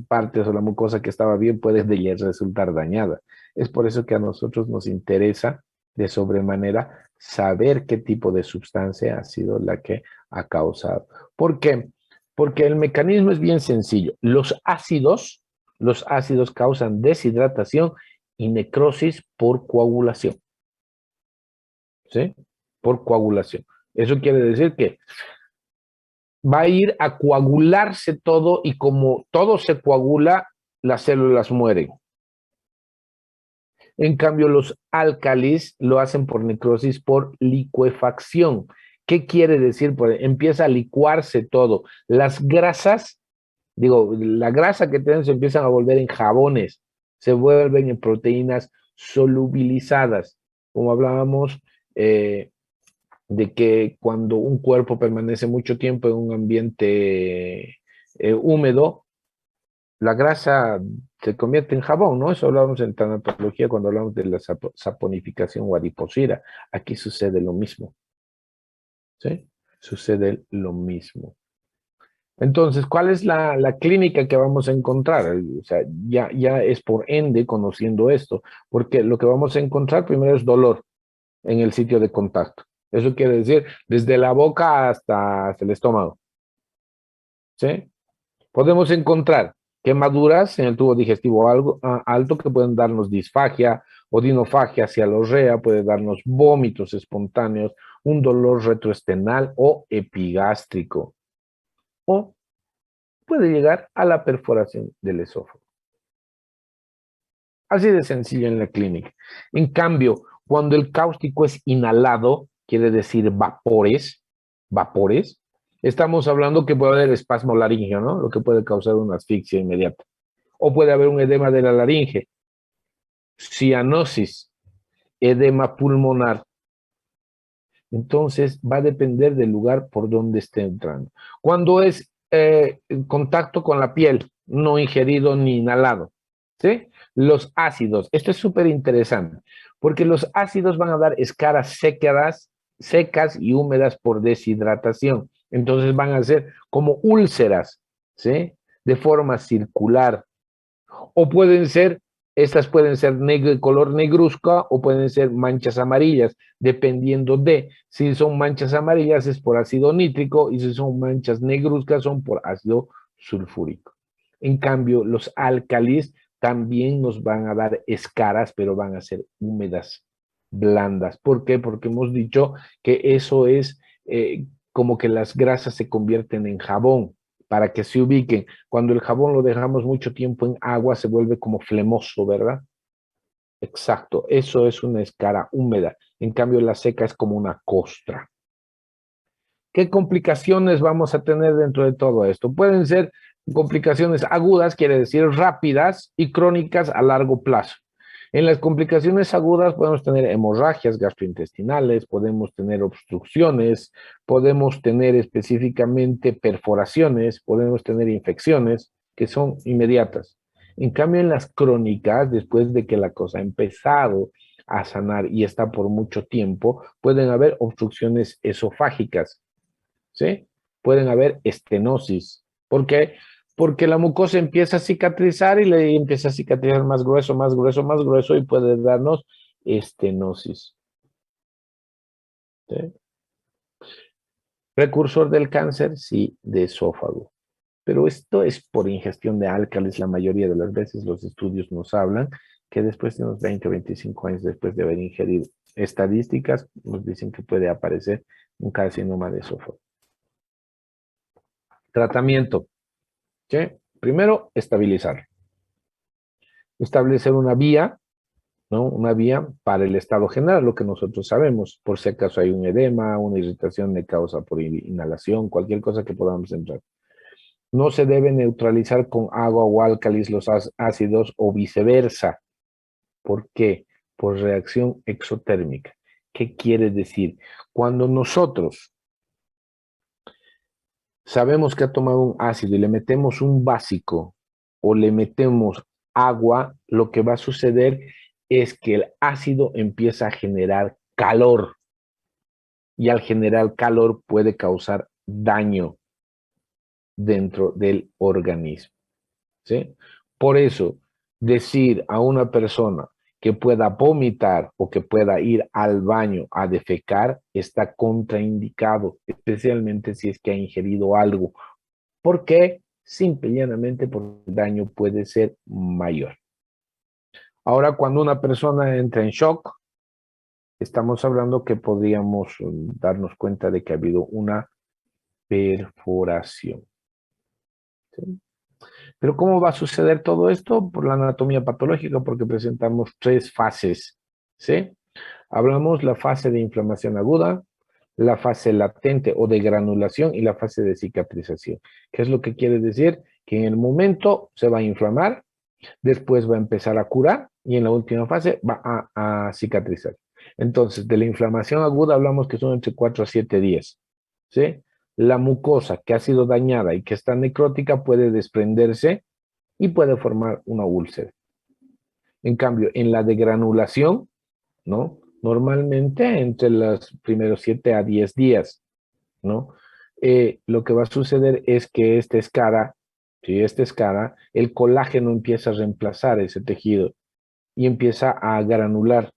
partes o la mucosa que estaba bien puede de ellas resultar dañada. Es por eso que a nosotros nos interesa de sobremanera saber qué tipo de sustancia ha sido la que ha causado. ¿Por qué? Porque el mecanismo es bien sencillo. Los ácidos causan deshidratación y necrosis por coagulación, ¿sí? Por coagulación. Eso quiere decir que va a ir a coagularse todo y como todo se coagula, las células mueren. En cambio, los álcalis lo hacen por necrosis, por licuefacción. ¿Qué quiere decir? Pues empieza a licuarse todo. Las grasas, la grasa que tienen se empiezan a volver en jabones, se vuelven en proteínas solubilizadas. Como hablábamos, de que cuando un cuerpo permanece mucho tiempo en un ambiente húmedo, la grasa se convierte en jabón, ¿no? Eso hablábamos en tanatología cuando hablamos de la saponificación o adiposira. Aquí sucede lo mismo, ¿sí? Sucede lo mismo. Entonces, ¿cuál es la clínica que vamos a encontrar? O sea, ya es por ende conociendo esto, porque lo que vamos a encontrar primero es dolor en el sitio de contacto. Eso quiere decir desde la boca hasta el estómago, ¿sí? Podemos encontrar quemaduras en el tubo digestivo alto que pueden darnos disfagia, odinofagia, cialorrea, puede darnos vómitos espontáneos, un dolor retroesternal o epigástrico. O puede llegar a la perforación del esófago. Así de sencillo en la clínica. En cambio, cuando el cáustico es inhalado, quiere decir vapores, estamos hablando que puede haber espasmo laríngeo, ¿no? Lo que puede causar una asfixia inmediata. O puede haber un edema de la laringe, cianosis, edema pulmonar. Entonces va a depender del lugar por donde esté entrando. Cuando es en contacto con la piel, no ingerido ni inhalado, ¿sí? Los ácidos, esto es súper interesante, porque los ácidos van a dar escaras secas y húmedas por deshidratación. Entonces van a ser como úlceras, ¿sí? De forma circular. O estas pueden ser color negruzca o pueden ser manchas amarillas, dependiendo de si son manchas amarillas es por ácido nítrico y si son manchas negruzcas son por ácido sulfúrico. En cambio, los álcalis también nos van a dar escaras, pero van a ser húmedas, blandas. ¿Por qué? Porque hemos dicho que eso es como que las grasas se convierten en jabón para que se ubiquen. Cuando el jabón lo dejamos mucho tiempo en agua, se vuelve como flemoso, ¿verdad? Exacto, eso es una escara húmeda. En cambio, la seca es como una costra. ¿Qué complicaciones vamos a tener dentro de todo esto? Pueden ser complicaciones agudas, quiere decir rápidas, y crónicas a largo plazo. En las complicaciones agudas podemos tener hemorragias gastrointestinales, podemos tener obstrucciones, podemos tener específicamente perforaciones, podemos tener infecciones que son inmediatas. En cambio, en las crónicas, después de que la cosa ha empezado a sanar y está por mucho tiempo, pueden haber obstrucciones esofágicas, ¿sí? Pueden haber estenosis. ¿Por qué? Porque la mucosa empieza a cicatrizar y le empieza a cicatrizar más grueso, más grueso, más grueso y puede darnos estenosis, ¿sí? Precursor del cáncer, sí, de esófago. Pero esto es por ingestión de álcalis. La mayoría de las veces los estudios nos hablan que después de unos 20 o 25 años después de haber ingerido, estadísticas nos dicen que puede aparecer un carcinoma de esófago. Tratamiento, ¿sí? Primero, estabilizar. Establecer una vía ¿no? Una vía para el estado general, lo que nosotros sabemos, por si acaso hay un edema, una irritación de causa por inhalación, cualquier cosa que podamos entrar. No se debe neutralizar con agua o álcalis los ácidos o viceversa. ¿Por qué? Por reacción exotérmica. ¿Qué quiere decir? Cuando nosotros sabemos que ha tomado un ácido y le metemos un básico o le metemos agua, lo que va a suceder es que el ácido empieza a generar calor y al generar calor puede causar daño dentro del organismo, ¿sí? Por eso, decir a una persona que pueda vomitar o que pueda ir al baño a defecar está contraindicado, especialmente si es que ha ingerido algo. ¿Por qué? Simple y llanamente porque el daño puede ser mayor. Ahora, cuando una persona entra en shock, estamos hablando que podríamos darnos cuenta de que ha habido una perforación, ¿sí? Pero ¿cómo va a suceder todo esto? Por la anatomía patológica, porque presentamos tres fases, ¿sí? Hablamos la fase de inflamación aguda, la fase latente o de granulación y la fase de cicatrización. ¿Qué es lo que quiere decir? Que en el momento se va a inflamar, después va a empezar a curar y en la última fase va a cicatrizar. Entonces, de la inflamación aguda hablamos que son entre 4 a 7 días, ¿sí? La mucosa que ha sido dañada y que está necrótica puede desprenderse y puede formar una úlcera. En cambio, en la degranulación, ¿no? Normalmente entre los primeros 7 a 10 días, ¿no? Lo que va a suceder es que esta escara, si esta escara, el colágeno empieza a reemplazar ese tejido y empieza a granular.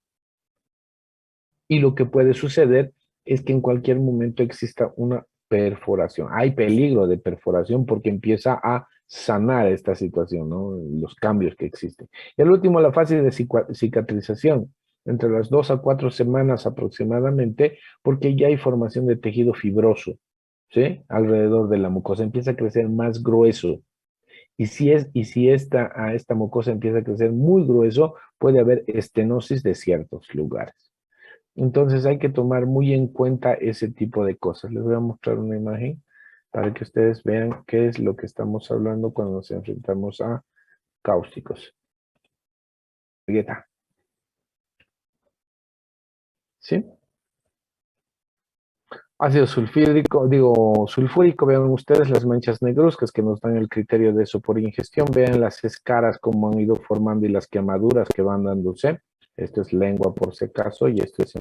Y lo que puede suceder es que en cualquier momento exista una perforación. Hay peligro de perforación porque empieza a sanar esta situación, ¿no? Los cambios que existen. Y al último, la fase de cicatrización, entre las 2 a 4 semanas aproximadamente, porque ya hay formación de tejido fibroso, ¿sí? Alrededor de la mucosa, empieza a crecer más grueso. Y si esta mucosa empieza a crecer muy grueso, puede haber estenosis de ciertos lugares. Entonces hay que tomar muy en cuenta ese tipo de cosas. Les voy a mostrar una imagen para que ustedes vean qué es lo que estamos hablando cuando nos enfrentamos a cáusticos. Está. ¿Sí? Ácido sulfúrico, vean ustedes las manchas negruzcas que nos dan el criterio de eso por ingestión. Vean las escaras como han ido formando y las quemaduras que van dándose. Esto es lengua por si acaso y esto es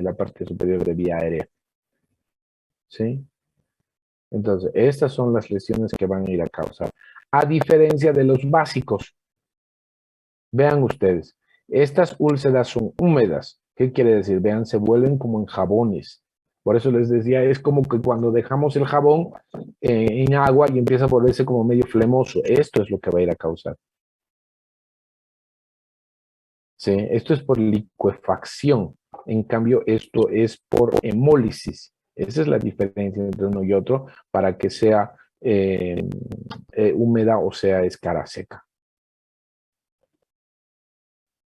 la parte superior de vía aérea. ¿Sí? Entonces, estas son las lesiones que van a ir a causar. A diferencia de los básicos, vean ustedes, estas úlceras son húmedas. ¿Qué quiere decir? Vean, se vuelven como en jabones. Por eso les decía, es como que cuando dejamos el jabón en agua y empieza a volverse como medio flemoso. Esto es lo que va a ir a causar. ¿Sí? Esto es por licuefacción. En cambio, esto es por hemólisis. Esa es la diferencia entre uno y otro para que sea húmeda o sea escara seca.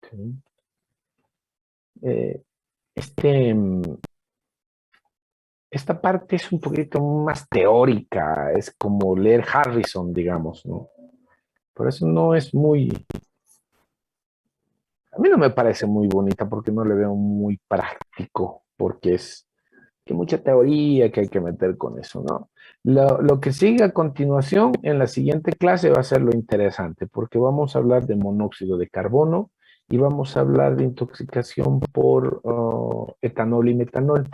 Okay. Eh, este, esta parte es un poquito más teórica, es como leer Harrison, digamos, ¿no? Por eso no es muy, a mí no me parece muy bonita porque no le veo muy práctico, porque es que mucha teoría que hay que meter con eso, ¿no? Lo que sigue a continuación en la siguiente clase va a ser lo interesante, porque vamos a hablar de monóxido de carbono y vamos a hablar de intoxicación por etanol y metanol,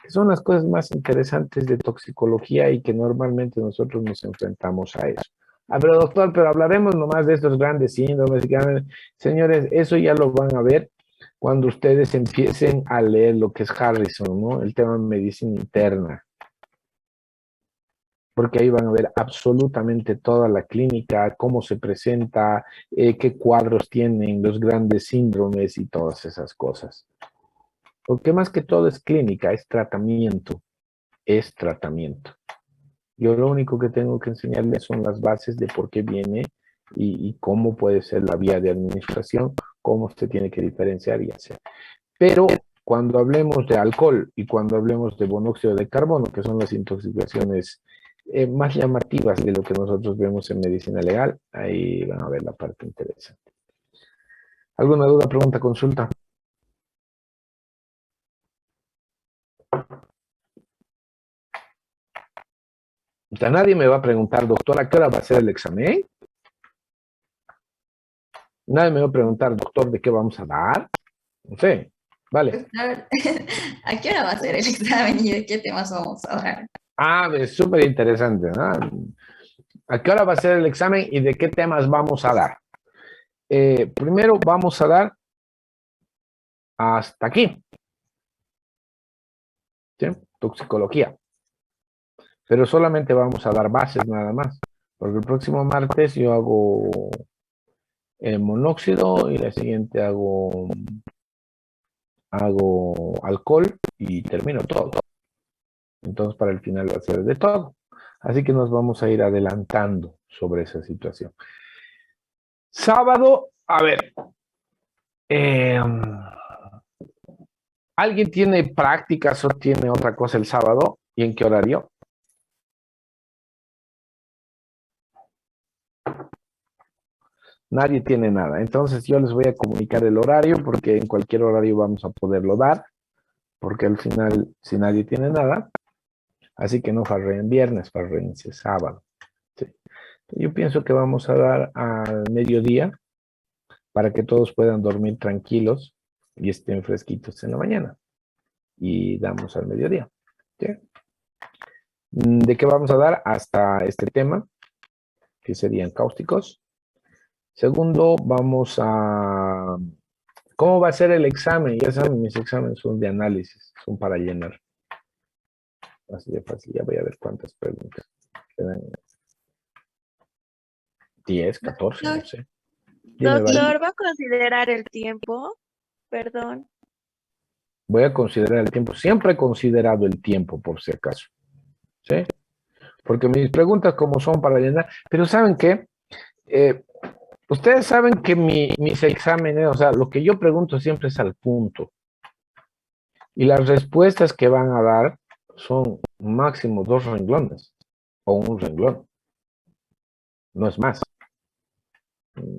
que son las cosas más interesantes de toxicología y que normalmente nosotros nos enfrentamos a eso. Ah, pero doctor, pero hablaremos nomás de estos grandes síndromes. Señores, eso ya lo van a ver cuando ustedes empiecen a leer lo que es Harrison, ¿no? El tema de medicina interna. Porque ahí van a ver absolutamente toda la clínica, cómo se presenta, qué cuadros tienen, los grandes síndromes y todas esas cosas. Porque más que todo es clínica, es tratamiento, es tratamiento. Yo lo único que tengo que enseñarles son las bases de por qué viene y cómo puede ser la vía de administración cómo se tiene que diferenciar y hacer. Pero cuando hablemos de alcohol y cuando hablemos de monóxido de carbono, que son las intoxicaciones más llamativas de lo que nosotros vemos en medicina legal, ahí van a ver la parte interesante. ¿Alguna duda, pregunta, consulta? O sea, nadie me va a preguntar, doctor, ¿a qué hora va a ser el examen? Nadie me va a preguntar, doctor, ¿de qué vamos a dar? No sé, vale. Doctor, ¿a qué hora va a ser el examen y de qué temas vamos a hablar? Ah, es súper interesante, ¿no? ¿A qué hora va a ser el examen y de qué temas vamos a dar? Primero vamos a dar hasta aquí, ¿sí? Toxicología. Pero solamente vamos a dar bases nada más, porque el próximo martes yo hago monóxido y la siguiente hago alcohol y termino todo. Entonces para el final va a ser de todo. Así que nos vamos a ir adelantando sobre esa situación. Sábado, a ver, ¿alguien tiene prácticas o tiene otra cosa el sábado? ¿Y en qué horario? Nadie tiene nada. Entonces yo les voy a comunicar el horario porque en cualquier horario vamos a poderlo dar. Porque al final, si nadie tiene nada, así que no farreen viernes, farreense sábado. ¿Sí? Yo pienso que vamos a dar al mediodía para que todos puedan dormir tranquilos y estén fresquitos en la mañana. Y damos al mediodía. ¿Sí? ¿De qué vamos a dar? Hasta este tema, que serían cáusticos. Segundo, vamos a... ¿Cómo va a ser el examen? Ya saben, mis exámenes son de análisis, son para llenar. Así de fácil, ya voy a ver cuántas preguntas. Quedan 10, 14, no sé. Dime, Vale. Doctor, ¿va a considerar el tiempo? Perdón. Voy a considerar el tiempo. Siempre he considerado el tiempo, por si acaso. ¿Sí? Porque mis preguntas como son para llenar. Pero ¿saben qué? Ustedes saben que mis exámenes, o sea, lo que yo pregunto siempre es al punto. Y las respuestas que van a dar son máximo 2 renglones o un renglón. No es más.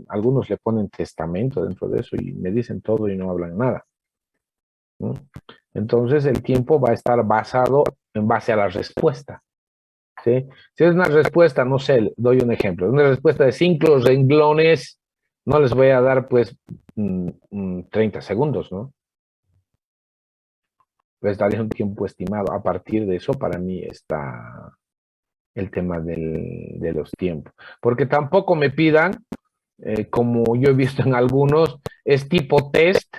Algunos le ponen testamento dentro de eso y me dicen todo y no hablan nada. ¿No? Entonces el tiempo va a estar basado en base a la respuesta. ¿Sí? Si es una respuesta, no sé, doy un ejemplo, una respuesta de 5 renglones, no les voy a dar pues 30 segundos, ¿no? Les daré un tiempo estimado. A partir de eso, para mí está el tema de los tiempos. Porque tampoco me pidan, como yo he visto en algunos, es tipo test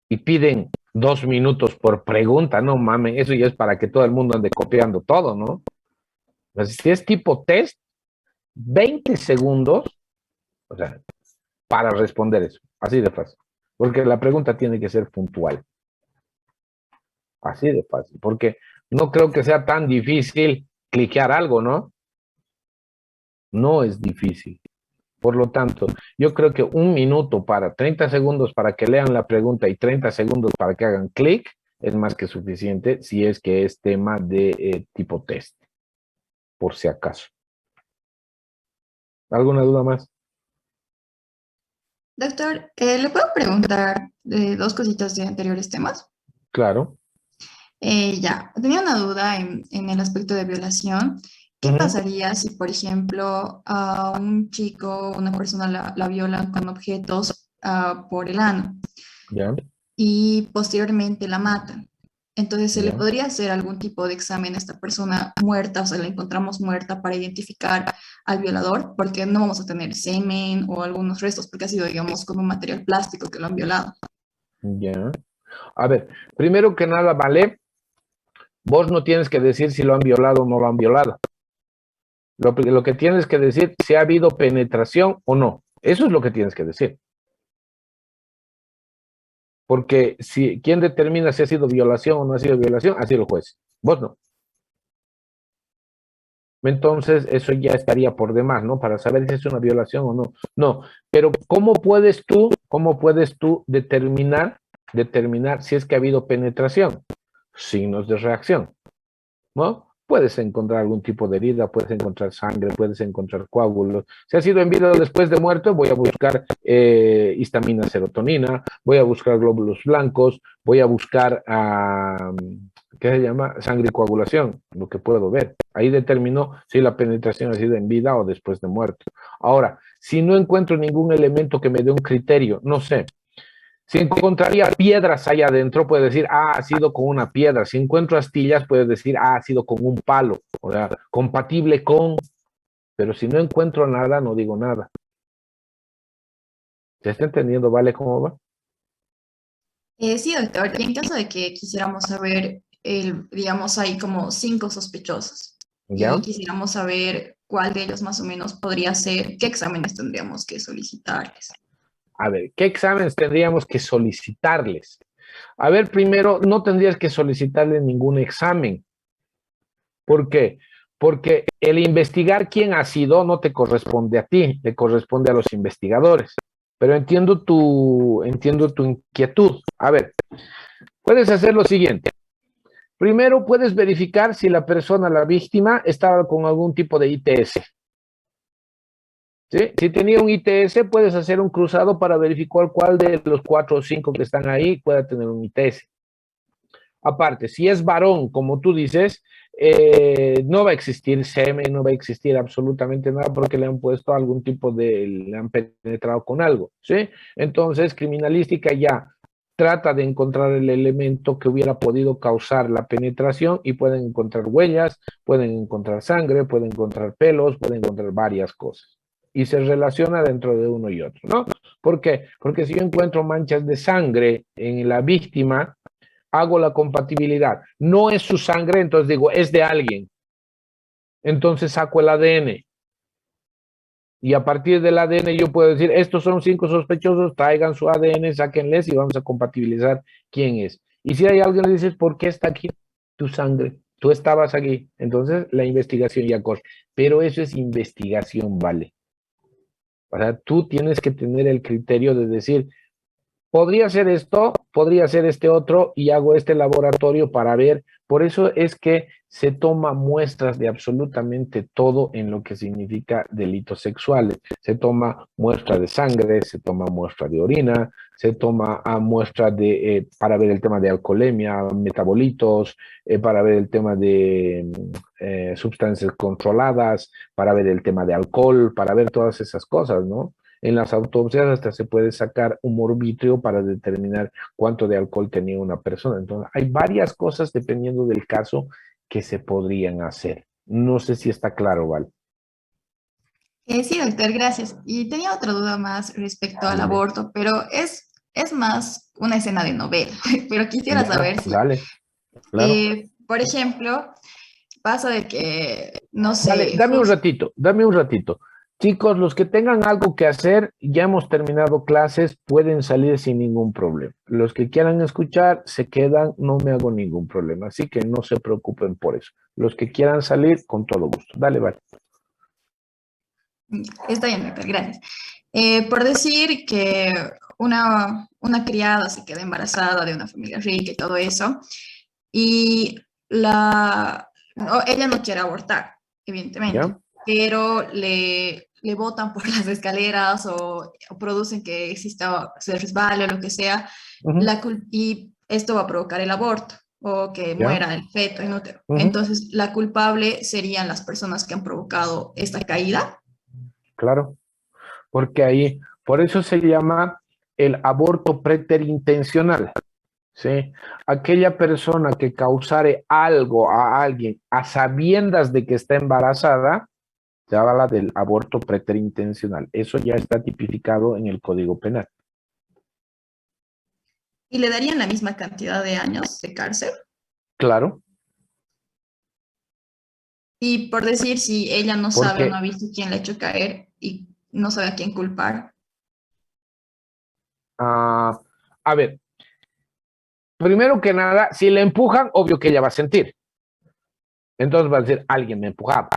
y piden 2 minutos por pregunta. No mames, eso ya es para que todo el mundo ande copiando todo, ¿no? Entonces, si es tipo test, 20 segundos, o sea, para responder eso. Así de fácil. Porque la pregunta tiene que ser puntual. Así de fácil. Porque no creo que sea tan difícil cliquear algo, ¿no? No es difícil. Por lo tanto, yo creo que 1 minuto para 30 segundos para que lean la pregunta y 30 segundos para que hagan clic es más que suficiente si es que es tema de tipo test, por si acaso. ¿Alguna duda más? Doctor, ¿le puedo preguntar dos cositas de anteriores temas? Claro. Ya, tenía una duda en el aspecto de violación. ¿Qué pasaría si, por ejemplo, a un chico, una persona la violan con objetos por el ano Ya. y posteriormente la matan? Entonces, ¿se le Ya. podría hacer algún tipo de examen a esta persona muerta, o sea, la encontramos muerta para identificar al violador? Porque no vamos a tener semen o algunos restos, porque ha sido, digamos, con un material plástico que lo han violado. Ya. A ver, primero que nada, vale, vos no tienes que decir si lo han violado o no lo han violado. Lo que tienes que decir si ha habido penetración o no. Eso es lo que tienes que decir. Porque si, ¿quién determina si ha sido violación o no ha sido violación? Ha sido el juez. Vos no. Entonces, eso ya estaría por demás, ¿no? Para saber si es una violación o no. No, pero cómo puedes tú determinar si es que ha habido penetración? Signos de reacción, ¿no? Puedes encontrar algún tipo de herida, puedes encontrar sangre, puedes encontrar coágulos. Si ha sido en vida o después de muerto, voy a buscar histamina, serotonina, voy a buscar glóbulos blancos, voy a buscar, ¿qué se llama? Sangre y coagulación, lo que puedo ver. Ahí determino si la penetración ha sido en vida o después de muerto. Ahora, si no encuentro ningún elemento que me dé un criterio, no sé, si encontraría piedras allá adentro, puede decir, ha sido con una piedra. Si encuentro astillas, puede decir, ha sido con un palo. O sea, compatible con, pero si no encuentro nada, no digo nada. ¿Se está entendiendo, vale, cómo va? Sí, doctor. Y en caso de que quisiéramos saber, digamos, hay como 5 sospechosos y ¿Ya? quisiéramos saber cuál de ellos más o menos podría ser, qué exámenes tendríamos que solicitarles. A ver, ¿qué exámenes tendríamos que solicitarles? A ver, primero, no tendrías que solicitarle ningún examen. ¿Por qué? Porque el investigar quién ha sido no te corresponde a ti, le corresponde a los investigadores. Pero entiendo tu inquietud. A ver, puedes hacer lo siguiente. Primero puedes verificar si la persona, la víctima, estaba con algún tipo de ITS. ¿Sí? Si tenía un ITS, puedes hacer un cruzado para verificar cuál de los 4 o 5 que están ahí pueda tener un ITS. Aparte, si es varón, como tú dices, no va a existir semen, no va a existir absolutamente nada porque le han puesto algún tipo le han penetrado con algo, ¿sí? Entonces, criminalística ya trata de encontrar el elemento que hubiera podido causar la penetración y pueden encontrar huellas, pueden encontrar sangre, pueden encontrar pelos, pueden encontrar varias cosas. Y se relaciona dentro de uno y otro, ¿no? ¿Por qué? Porque si yo encuentro manchas de sangre en la víctima, hago la compatibilidad. No es su sangre, entonces digo, es de alguien. Entonces saco el ADN. Y a partir del ADN yo puedo decir, estos son 5 sospechosos, traigan su ADN, sáquenles y vamos a compatibilizar quién es. Y si hay alguien que le dices, ¿por qué está aquí tu sangre? Tú estabas aquí. Entonces la investigación ya corre. Pero eso es investigación, ¿vale? O sea, tú tienes que tener el criterio de decir, podría ser esto, podría ser este otro, y hago este laboratorio para ver. Por eso es que se toma muestras de absolutamente todo en lo que significa delitos sexuales. Se toma muestra de sangre, se toma muestra de orina, se toma muestra para ver el tema de alcoholemia, metabolitos, para ver el tema de sustancias controladas, para ver el tema de alcohol, para ver todas esas cosas, ¿no? En las autopsias hasta se puede sacar un morvitrio para determinar cuánto de alcohol tenía una persona. Entonces, hay varias cosas dependiendo del caso que se podrían hacer. No sé si está claro, Val. Sí, doctor, gracias. Y tenía otra duda más respecto al Dime. aborto, pero es más una escena de novela, pero quisiera Ya, saber si, dale, claro. por ejemplo, pasa de que, no Vale, sé, dame un ratito, dame un ratito. Chicos, los que tengan algo que hacer, ya hemos terminado clases, pueden salir sin ningún problema. Los que quieran escuchar, se quedan, no me hago ningún problema. Así que no se preocupen por eso. Los que quieran salir, con todo gusto. Dale, vale. está bien, doctor, gracias. Por decir que una criada se queda embarazada de una familia rica y todo eso, y ella no quiere abortar, evidentemente, ¿Ya? pero le botan por las escaleras o producen que exista, se resbale o lo que sea, Ujú. y esto va a provocar el aborto o que ¿Ya? muera el feto en útero. Ujú. Entonces, la culpable serían las personas que han provocado esta caída. Claro. Porque ahí, por eso se llama el aborto preterintencional. ¿Sí? Aquella persona que causare algo a alguien a sabiendas de que está embarazada, se habla del aborto preterintencional. Eso ya está tipificado en el Código Penal. Y le darían la misma cantidad de años de cárcel. Claro, Y por decir, si ella no sabe o no porque, ha visto quién le ha hecho caer y no sabe a quién culpar. a ver, primero que nada, si le empujan, obvio que ella va a sentir. Entonces va a decir, alguien me empujaba.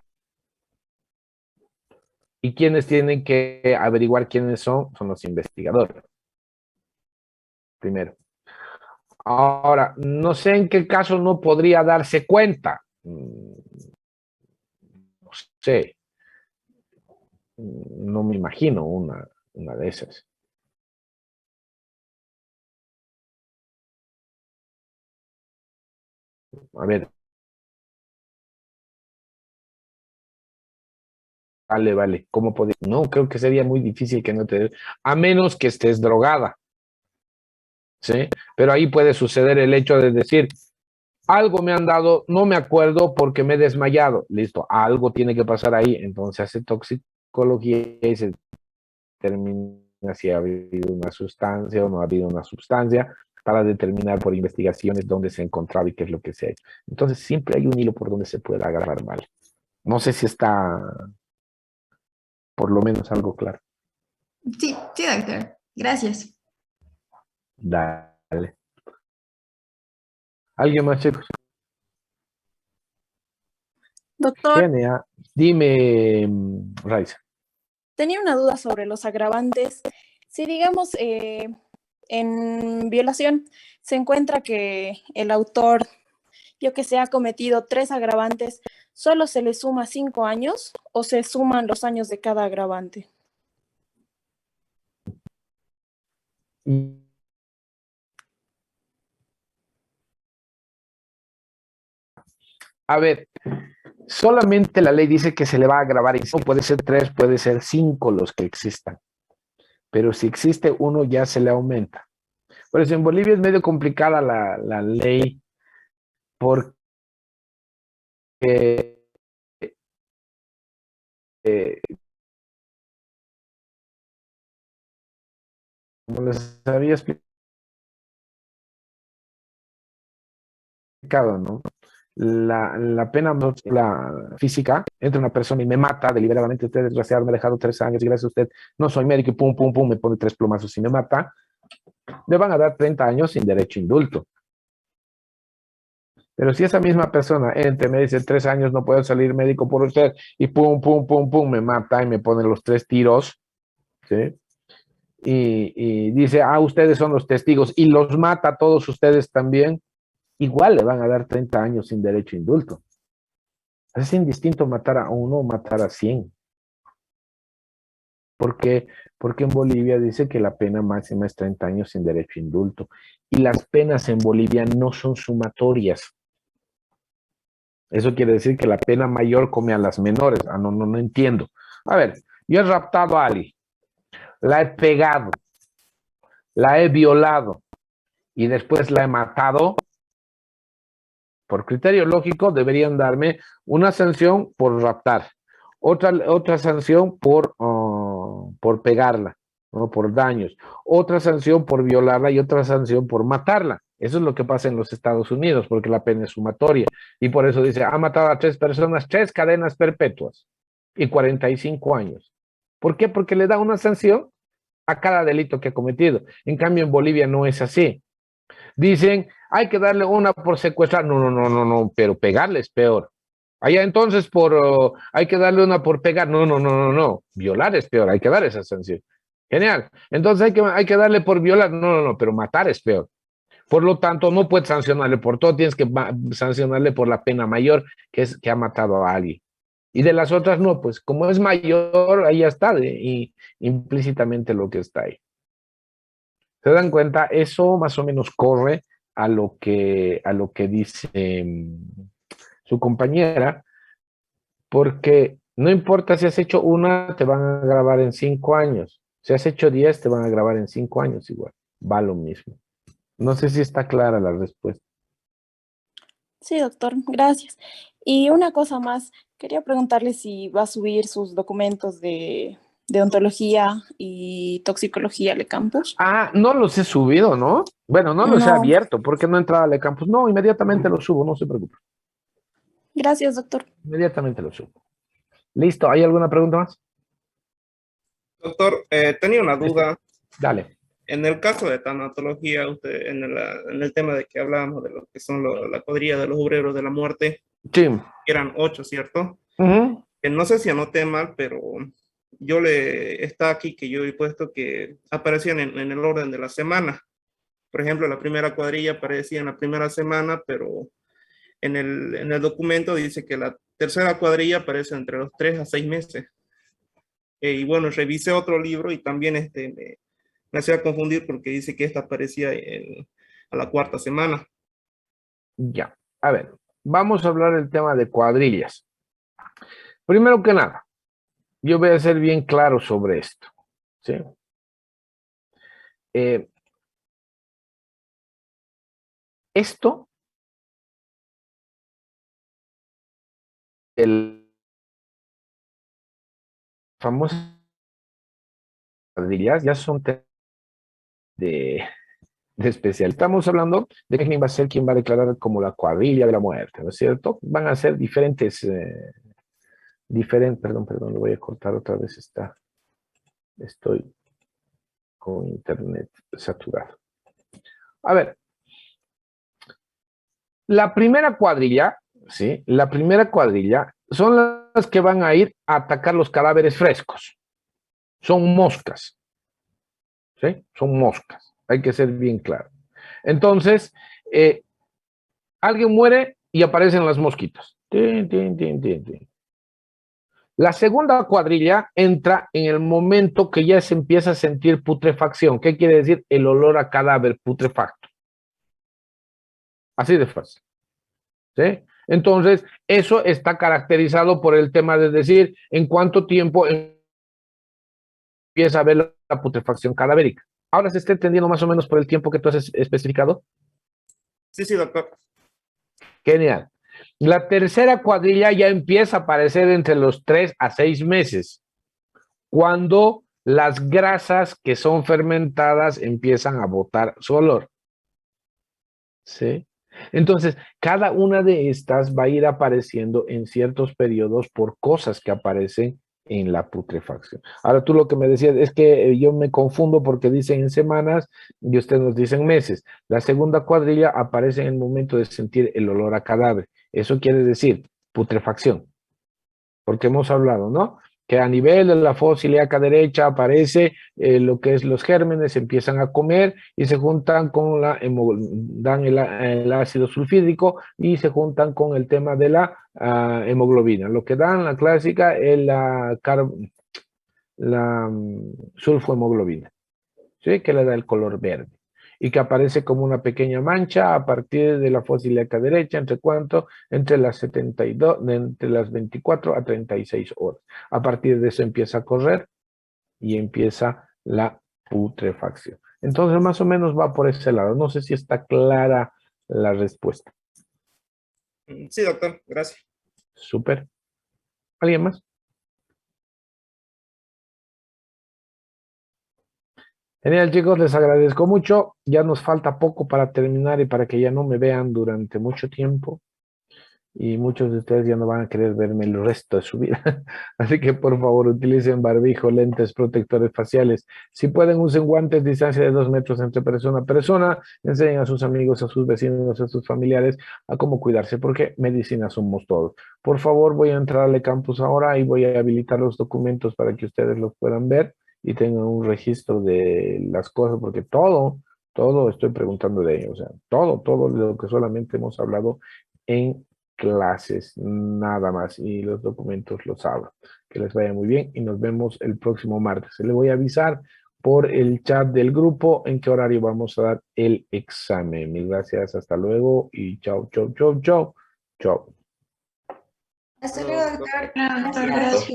Y quienes tienen que averiguar quiénes son los investigadores, primero. Ahora, no sé en qué caso no podría darse cuenta. No sé. No me imagino una de esas. A ver, vale. ¿Cómo podría? No, creo que sería muy difícil que no te... A menos que estés drogada, ¿sí? Pero ahí puede suceder el hecho de decir, algo me han dado, no me acuerdo porque me he desmayado. Listo, algo tiene que pasar ahí. Entonces hace toxicología y se determina si ha habido una sustancia o no ha habido una sustancia para determinar por investigaciones dónde se ha encontrado y qué es lo que se ha hecho. Entonces siempre hay un hilo por donde se puede agarrar mal. No sé si está por lo menos algo claro. Sí, sí, doctor. Gracias. Dale. ¿Alguien más, chicos? Doctor, Genia. Dime, Raiza. tenía una duda sobre los agravantes. Si digamos en violación se encuentra que el autor, yo que sé, ha cometido 3 agravantes, ¿solo se le suma 5 años o se suman los años de cada agravante? A ver, solamente la ley dice que se le va a agravar y no puede ser 3, puede ser 5 los que existan. Pero si existe uno ya se le aumenta. Por eso en Bolivia es medio complicada la ley porque eh, como les había explicado, ¿no? La pena la física, entra una persona y me mata deliberadamente, usted desgraciado me ha dejado 3 años y gracias a usted no soy médico y pum, pum, pum, me pone 3 plomazos y me mata, le van a dar 30 años sin derecho a indulto. Pero si esa misma persona entra y me dice 3 años no puedo salir médico por usted y pum, pum, pum, pum, me mata y me pone los 3 tiros, ¿sí? Y dice, ustedes son los testigos y los mata a todos ustedes también, igual le van a dar 30 años sin derecho a indulto. Es indistinto matar a uno o matar a 100. ¿Por qué? Porque en Bolivia dice que la pena máxima es 30 años sin derecho a indulto. Y las penas en Bolivia no son sumatorias. Eso quiere decir que la pena mayor come a las menores. No entiendo. A ver, yo he raptado a Ali, la he pegado, la he violado y después la he matado. Por criterio lógico, deberían darme una sanción por raptar, otra sanción por pegarla, ¿no? Por daños, otra sanción por violarla y otra sanción por matarla. Eso es lo que pasa en los Estados Unidos, porque la pena es sumatoria. Y por eso dice, ha matado a 3 personas, 3 cadenas perpetuas y 45 años. ¿Por qué? Porque le da una sanción a cada delito que ha cometido. En cambio, en Bolivia no es así. Dicen, hay que darle una por secuestrar. No, pero pegarle es peor. Allá entonces hay que darle una por pegar. No. Violar es peor, hay que dar esa sanción. Genial. Entonces hay que darle por violar. No, pero matar es peor. Por lo tanto, no puedes sancionarle por todo, tienes que sancionarle por la pena mayor, que es que ha matado a alguien. Y de las otras no, pues como es mayor, ahí ya está, y implícitamente lo que está ahí. ¿Se dan cuenta? Eso más o menos corre a lo que dice su compañera, porque no importa si has hecho una, te van a grabar en 5 años. Si has hecho 10, te van a grabar en 5 años igual. Va lo mismo. No sé si está clara la respuesta. Sí, doctor, gracias. Y una cosa más, quería preguntarle si va a subir sus documentos de ontología y toxicología al campus. No los he subido, ¿no? Bueno, no los he No, abierto porque no he entrado al campus. No, inmediatamente los subo, no se preocupe. gracias, doctor. Inmediatamente los subo. Listo, ¿hay alguna pregunta más? Doctor, tenía una duda. Dale. En el caso de tanatología, usted, en el tema de que hablábamos de lo que son la cuadrilla de los obreros de la muerte, Sí. eran 8, ¿cierto? Uh-huh. No sé si anoté mal, pero está aquí que yo he puesto que aparecían en el orden de la semana. Por ejemplo, la primera cuadrilla aparecía en la primera semana, pero en el documento dice que la tercera cuadrilla aparece entre los 3 a 6 meses. Y bueno, revisé otro libro y también me hacía confundir porque dice que esta aparecía a la cuarta semana. Ya, a ver, vamos a hablar del tema de cuadrillas. Primero que nada, yo voy a ser bien claro sobre esto, ¿sí? Esto, el famoso cuadrillas, ya son de especial. Estamos hablando de quién va a ser quien va a declarar como la cuadrilla de la muerte, ¿no es cierto? Van a ser diferentes, perdón, lo voy a cortar otra vez, estoy con internet saturado. A ver, la primera cuadrilla, ¿sí? La primera cuadrilla son las que van a ir a atacar los cadáveres frescos. Son moscas, ¿sí? Son moscas, hay que ser bien claro. Entonces, alguien muere y aparecen las mosquitas. Tin, tin, tin, tin, tin. La segunda cuadrilla entra en el momento que ya se empieza a sentir putrefacción. ¿Qué quiere decir? El olor a cadáver putrefacto. Así de fácil. ¿Sí? Entonces, eso está caracterizado por el tema de decir en cuánto tiempo empieza a haber la putrefacción cadavérica. ¿Ahora se está entendiendo más o menos por el tiempo que tú has especificado? Sí, doctor. Genial. La tercera cuadrilla ya empieza a aparecer entre los 3 a 6 meses, cuando las grasas que son fermentadas empiezan a botar su olor. ¿Sí? Entonces, cada una de estas va a ir apareciendo en ciertos periodos por cosas que aparecen en la putrefacción. Ahora tú lo que me decías es que yo me confundo porque dicen en semanas y ustedes nos dicen meses. La segunda cuadrilla aparece en el momento de sentir el olor a cadáver. Eso quiere decir putrefacción, porque hemos hablado, ¿no? Que a nivel de la fosa ilíaca derecha aparece lo que es los gérmenes, empiezan a comer y se juntan con dan el ácido sulfídrico y se juntan con el tema de la hemoglobina. Lo que dan la clásica es la sulfohemoglobina, ¿sí? Que le da el color verde y que aparece como una pequeña mancha a partir de la fosa ilíaca derecha, ¿entre cuánto? Entre las 72, entre las 24 a 36 horas. A partir de eso empieza a correr y empieza la putrefacción. Entonces, más o menos va por ese lado. No sé si está clara la respuesta. Sí, doctor, gracias. Súper. ¿Alguien más? Genial, chicos, les agradezco mucho. Ya nos falta poco para terminar y para que ya no me vean durante mucho tiempo. Y muchos de ustedes ya no van a querer verme el resto de su vida. Así que por favor utilicen barbijo, lentes, protectores faciales. Si pueden, usen guantes, distancia de 2 metros entre persona a persona. Enseñen a sus amigos, a sus vecinos, a sus familiares a cómo cuidarse, porque medicina somos todos. Por favor, voy a entrar al campus ahora y voy a habilitar los documentos para que ustedes los puedan ver y tengan un registro de las cosas, porque todo estoy preguntando de ellos. O sea, todo lo que solamente hemos hablado en clases, nada más, y los documentos los abro. Que les vaya muy bien y nos vemos el próximo martes. Le voy a avisar por el chat del grupo en qué horario vamos a dar el examen. Mil gracias, hasta luego y chao, chao, chao, chao, chao. Hasta luego, doctor. Doctor. Gracias.